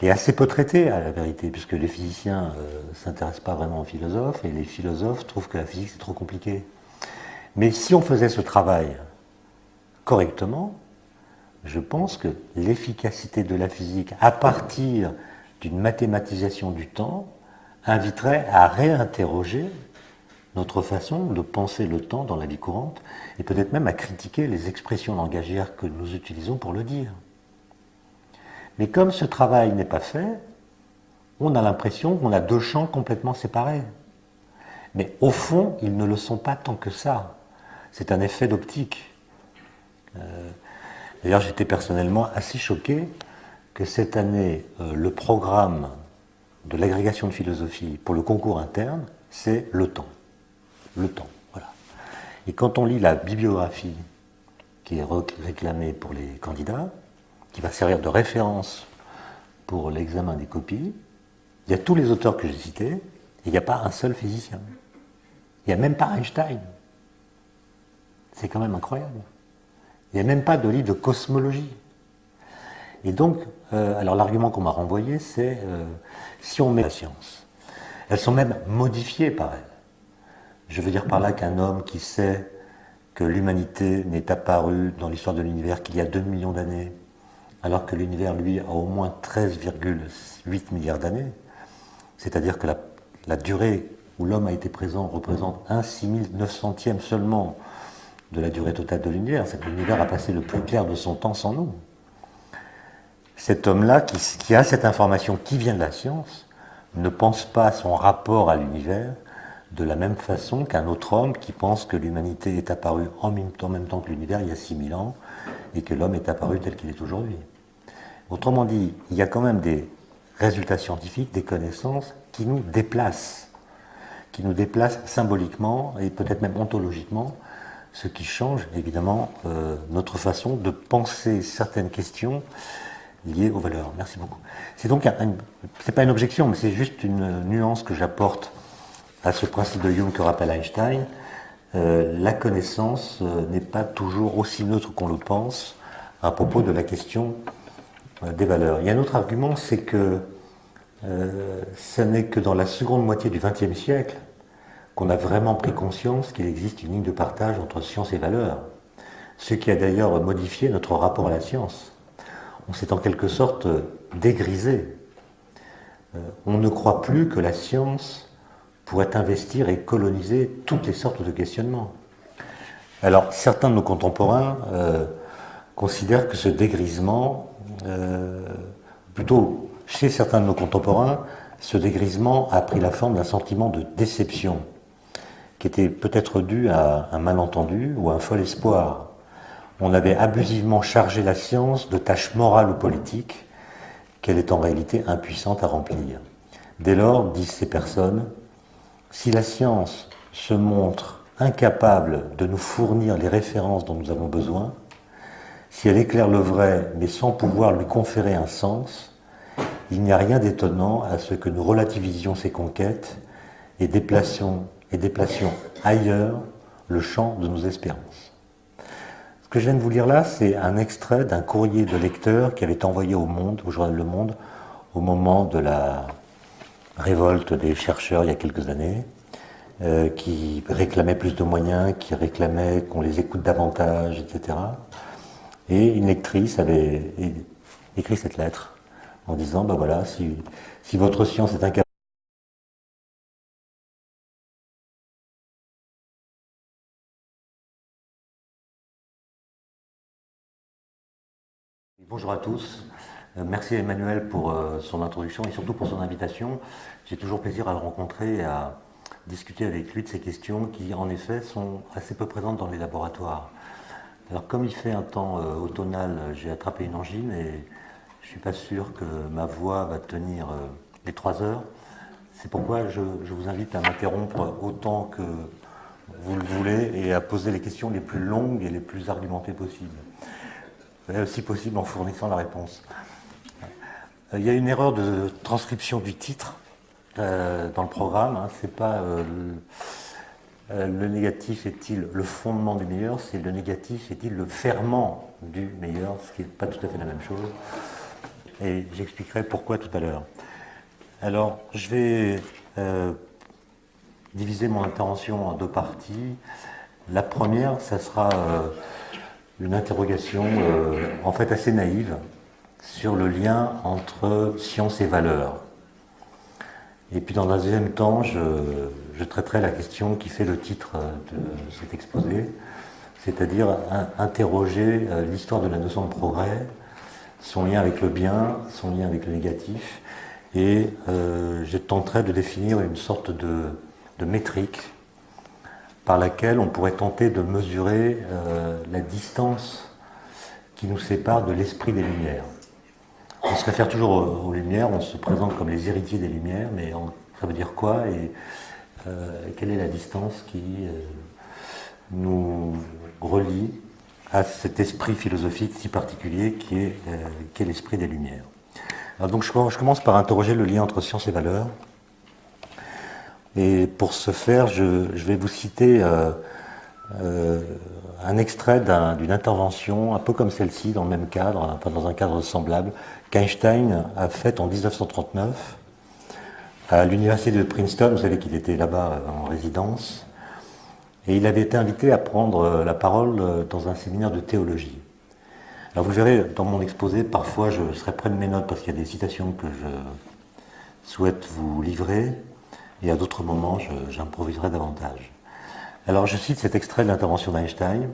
et assez peu traité à la vérité, puisque les physiciens ne s'intéressent pas vraiment aux philosophes, et les philosophes trouvent que la physique c'est trop compliqué. Mais si on faisait ce travail correctement, je pense que l'efficacité de la physique à partir d'une mathématisation du temps inviterait à réinterroger notre façon de penser le temps dans la vie courante et peut-être même à critiquer les expressions langagières que nous utilisons pour le dire. Mais comme ce travail n'est pas fait, on a l'impression qu'on a deux champs complètement séparés. Mais au fond, ils ne le sont pas tant que ça. C'est un effet d'optique. D'ailleurs, j'étais personnellement assez choqué que cette année, le programme de l'agrégation de philosophie pour le concours interne, c'est le temps. Le temps, voilà. Et quand on lit la bibliographie qui est réclamée pour les candidats, qui va servir de référence pour l'examen des copies, il y a tous les auteurs que j'ai cités, et il n'y a pas un seul physicien. Il n'y a même pas Einstein. C'est quand même incroyable. Il n'y a même pas de livre de cosmologie. Et donc, alors l'argument qu'on m'a renvoyé, c'est si on met la science, elles sont même modifiées par elle. Je veux dire par là qu'un homme qui sait que l'humanité n'est apparue dans l'histoire de l'univers qu'il y a 2 millions d'années, alors que l'univers, lui, a au moins 13,8 milliards d'années, c'est-à-dire que la durée où l'homme a été présent représente 1/6900e seulement de la durée totale de l'univers, c'est que l'univers a passé le plus clair de son temps sans nous. Cet homme-là, qui a cette information qui vient de la science, ne pense pas à son rapport à l'univers de la même façon qu'un autre homme qui pense que l'humanité est apparue en même temps que l'univers il y a 6000 ans et que l'homme est apparu tel qu'il est aujourd'hui. Autrement dit, il y a quand même des résultats scientifiques, des connaissances qui nous déplacent symboliquement et peut-être même ontologiquement, ce qui change évidemment notre façon de penser certaines questions liées aux valeurs. Merci beaucoup. C'est donc, c'est pas une objection, mais c'est juste une nuance que j'apporte à ce principe de Hume que rappelle Einstein. La connaissance n'est pas toujours aussi neutre qu'on le pense à propos de la question des valeurs. Il y a un autre argument, c'est que ce n'est que dans la seconde moitié du XXe siècle qu'on a vraiment pris conscience qu'il existe une ligne de partage entre science et valeurs, ce qui a d'ailleurs modifié notre rapport à la science. On s'est en quelque sorte dégrisé. On ne croit plus que la science pourrait investir et coloniser toutes les sortes de questionnements. Alors, certains de nos contemporains considèrent que ce dégrisement, plutôt chez certains de nos contemporains, ce dégrisement a pris la forme d'un sentiment de déception, qui était peut-être dû à un malentendu ou à un fol espoir. On avait abusivement chargé la science de tâches morales ou politiques qu'elle est en réalité impuissante à remplir. Dès lors, disent ces personnes, si la science se montre incapable de nous fournir les références dont nous avons besoin, si elle éclaire le vrai mais sans pouvoir lui conférer un sens, il n'y a rien d'étonnant à ce que nous relativisions ces conquêtes et déplacions ailleurs le champ de nos espérances. Ce que je viens de vous lire là, c'est un extrait d'un courrier de lecteur qui avait été envoyé au Monde, au journal Le Monde, au moment de la révolte des chercheurs il y a quelques années, qui réclamaient plus de moyens, qui réclamaient qu'on les écoute davantage, etc. Et une lectrice avait écrit cette lettre en disant, ben voilà, si votre science est incapable. Bonjour à tous. Merci à Emmanuel pour son introduction et surtout pour son invitation. J'ai toujours plaisir à le rencontrer et à discuter avec lui de ces questions qui, en effet, sont assez peu présentes dans les laboratoires. Alors, comme il fait un temps automnal, j'ai attrapé une angine et je ne suis pas sûr que ma voix va tenir les 3 heures. C'est pourquoi je vous invite à m'interrompre autant que vous le voulez et à poser les questions les plus longues et les plus argumentées possibles. Si possible en fournissant la réponse. Il y a une erreur de transcription du titre dans le programme. Hein. C'est pas le négatif est-il le fondement du meilleur, c'est le négatif est-il le ferment du meilleur, ce qui n'est pas tout à fait la même chose. et j'expliquerai pourquoi tout à l'heure. Alors, je vais diviser mon intervention en deux parties. La première, ça sera une interrogation en fait assez naïve sur le lien entre science et valeurs. Et puis dans un deuxième temps, je traiterai la question qui fait le titre de cet exposé, c'est-à-dire interroger l'histoire de la notion de progrès, son lien avec le bien, son lien avec le négatif, et je tenterai de définir une sorte de métrique par laquelle on pourrait tenter de mesurer la distance qui nous sépare de l'esprit des Lumières. On se réfère toujours aux Lumières, on se présente comme les héritiers des Lumières, mais ça veut dire quoi et quelle est la distance qui nous relie à cet esprit philosophique si particulier qui est l'esprit des Lumières. Alors donc je commence par interroger le lien entre science et valeur. Et pour ce faire, je vais vous citer un extrait d'une intervention un peu comme celle-ci, dans le même cadre, enfin dans un cadre semblable, qu'Einstein a faite en 1939 à l'université de Princeton. Vous savez qu'il était là-bas en résidence. Et il avait été invité à prendre la parole dans un séminaire de théologie. Alors vous verrez, dans mon exposé, parfois je serai près de mes notes parce qu'il y a des citations que je souhaite vous livrer, et à d'autres moments, j'improviserai davantage. Alors je cite cet extrait de l'intervention d'Einstein.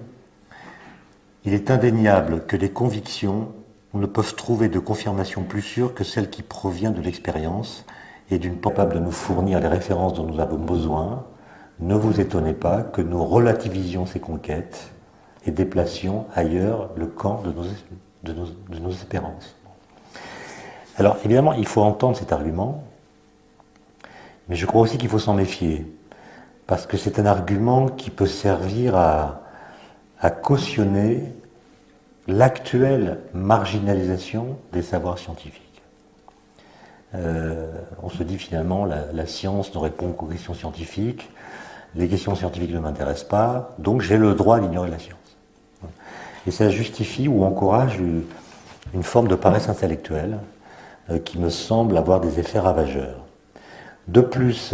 « Il est indéniable que les convictions ne peuvent trouver de confirmation plus sûre que celle qui provient de l'expérience et d'une capable de nous fournir les références dont nous avons besoin. Ne vous étonnez pas que nous relativisions ces conquêtes et déplacions ailleurs le camp de nos espérances. » Alors évidemment, il faut entendre cet argument, mais je crois aussi qu'il faut s'en méfier, parce que c'est un argument qui peut servir à cautionner l'actuelle marginalisation des savoirs scientifiques. On se dit finalement la science ne répond qu'aux questions scientifiques, les questions scientifiques ne m'intéressent pas, donc j'ai le droit d'ignorer la science. Et ça justifie ou encourage une forme de paresse intellectuelle qui me semble avoir des effets ravageurs. De plus,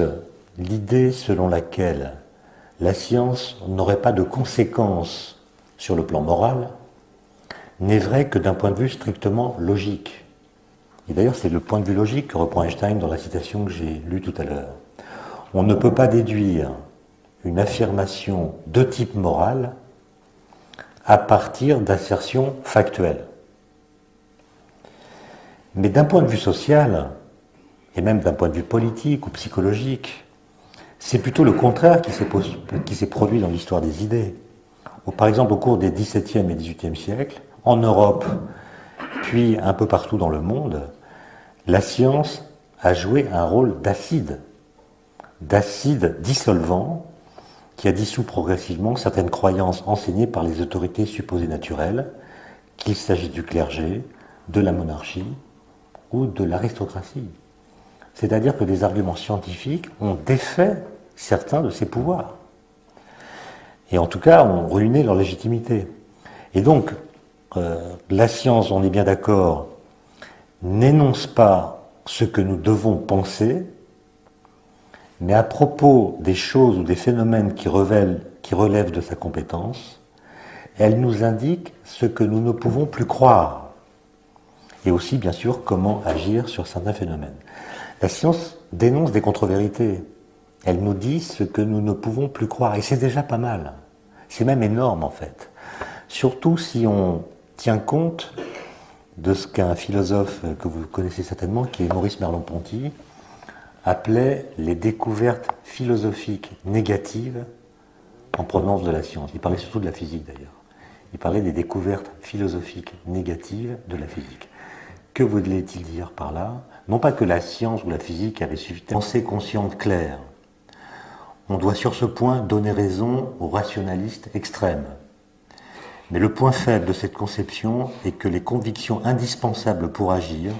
l'idée selon laquelle la science n'aurait pas de conséquences sur le plan moral n'est vraie que d'un point de vue strictement logique. Et d'ailleurs, c'est le point de vue logique que reprend Einstein dans la citation que j'ai lue tout à l'heure. On ne peut pas déduire une affirmation de type moral à partir d'assertions factuelles. Mais d'un point de vue social, et même d'un point de vue politique ou psychologique, c'est plutôt le contraire qui s'est produit dans l'histoire des idées. Par exemple, au cours des XVIIe et XVIIIe siècles, en Europe, puis un peu partout dans le monde, la science a joué un rôle d'acide dissolvant, qui a dissous progressivement certaines croyances enseignées par les autorités supposées naturelles, qu'il s'agisse du clergé, de la monarchie ou de l'aristocratie. C'est-à-dire que des arguments scientifiques ont défait certains de ces pouvoirs. Et en tout cas, ont ruiné leur légitimité. Et donc, la science, on est bien d'accord, n'énonce pas ce que nous devons penser, mais à propos des choses ou des phénomènes qui relèvent de sa compétence, elle nous indique ce que nous ne pouvons plus croire. Et aussi, bien sûr, comment agir sur certains phénomènes. La science dénonce des contre-vérités. Elle nous dit ce que nous ne pouvons plus croire. Et c'est déjà pas mal. C'est même énorme, en fait. Surtout si on tient compte de ce qu'un philosophe que vous connaissez certainement, qui est Maurice Merleau-Ponty, appelait les découvertes philosophiques négatives en provenance de la science. Il parlait surtout de la physique, d'ailleurs. Il parlait des découvertes philosophiques négatives de la physique. Que voulait-il dire par là? Non pas que la science ou la physique avait suffi de pensée consciente claire. On doit sur ce point donner raison aux rationalistes extrêmes. Mais le point faible de cette conception est que les convictions indispensables pour agir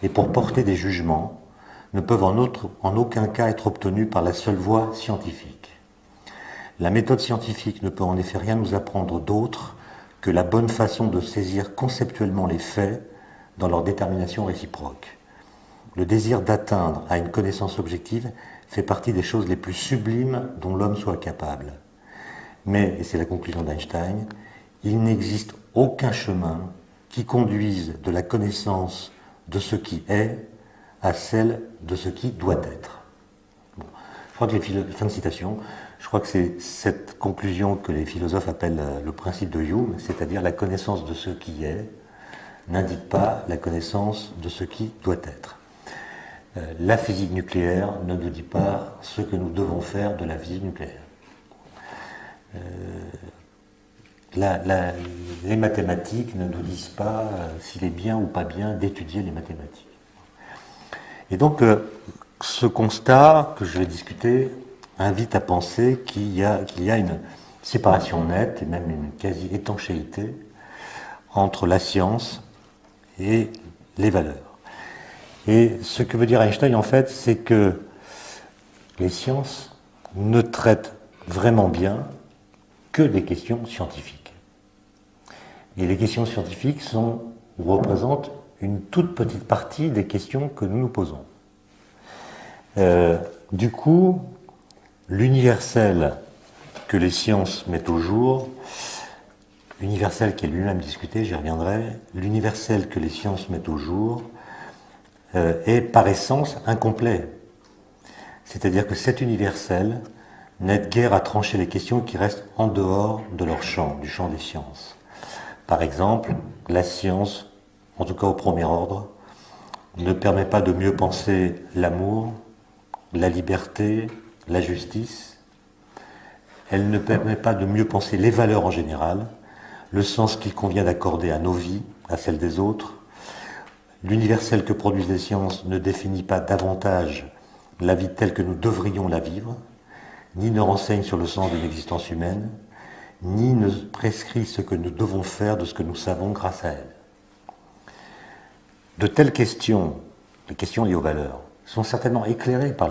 et pour porter des jugements ne peuvent en aucun cas être obtenues par la seule voie scientifique. La méthode scientifique ne peut en effet rien nous apprendre d'autre que la bonne façon de saisir conceptuellement les faits dans leur détermination réciproque. Le désir d'atteindre à une connaissance objective fait partie des choses les plus sublimes dont l'homme soit capable. Mais, et c'est la conclusion d'Einstein, il n'existe aucun chemin qui conduise de la connaissance de ce qui est à celle de ce qui doit être. Bon. Je crois que fin de citation, je crois que c'est cette conclusion que les philosophes appellent le principe de Hume, c'est-à-dire la connaissance de ce qui est n'indique pas la connaissance de ce qui doit être. La physique nucléaire ne nous dit pas ce que nous devons faire de la physique nucléaire. Les mathématiques ne nous disent pas s'il est bien ou pas bien d'étudier les mathématiques. Et donc, ce constat que je vais discuter invite à penser qu'il y a une séparation nette et même une quasi-étanchéité entre la science et les valeurs. Et ce que veut dire Einstein, en fait, c'est que les sciences ne traitent vraiment bien que des questions scientifiques. Et les questions scientifiques représentent une toute petite partie des questions que nous nous posons. Du coup, l'universel que les sciences mettent au jour, l'universel qui est lui-même discuté, j'y reviendrai, l'universel que les sciences mettent au jour est par essence incomplet. C'est-à-dire que cet universel n'aide guère à trancher les questions qui restent en dehors de leur champ, du champ des sciences. Par exemple, la science, en tout cas au premier ordre, ne permet pas de mieux penser l'amour, la liberté, la justice. Elle ne permet pas de mieux penser les valeurs en général, le sens qu'il convient d'accorder à nos vies, à celles des autres. L'universel que produisent les sciences ne définit pas davantage la vie telle que nous devrions la vivre, ni ne renseigne sur le sens de l'existence humaine, ni ne prescrit ce que nous devons faire de ce que nous savons grâce à elle. De telles questions, les questions liées aux valeurs, sont certainement éclairées par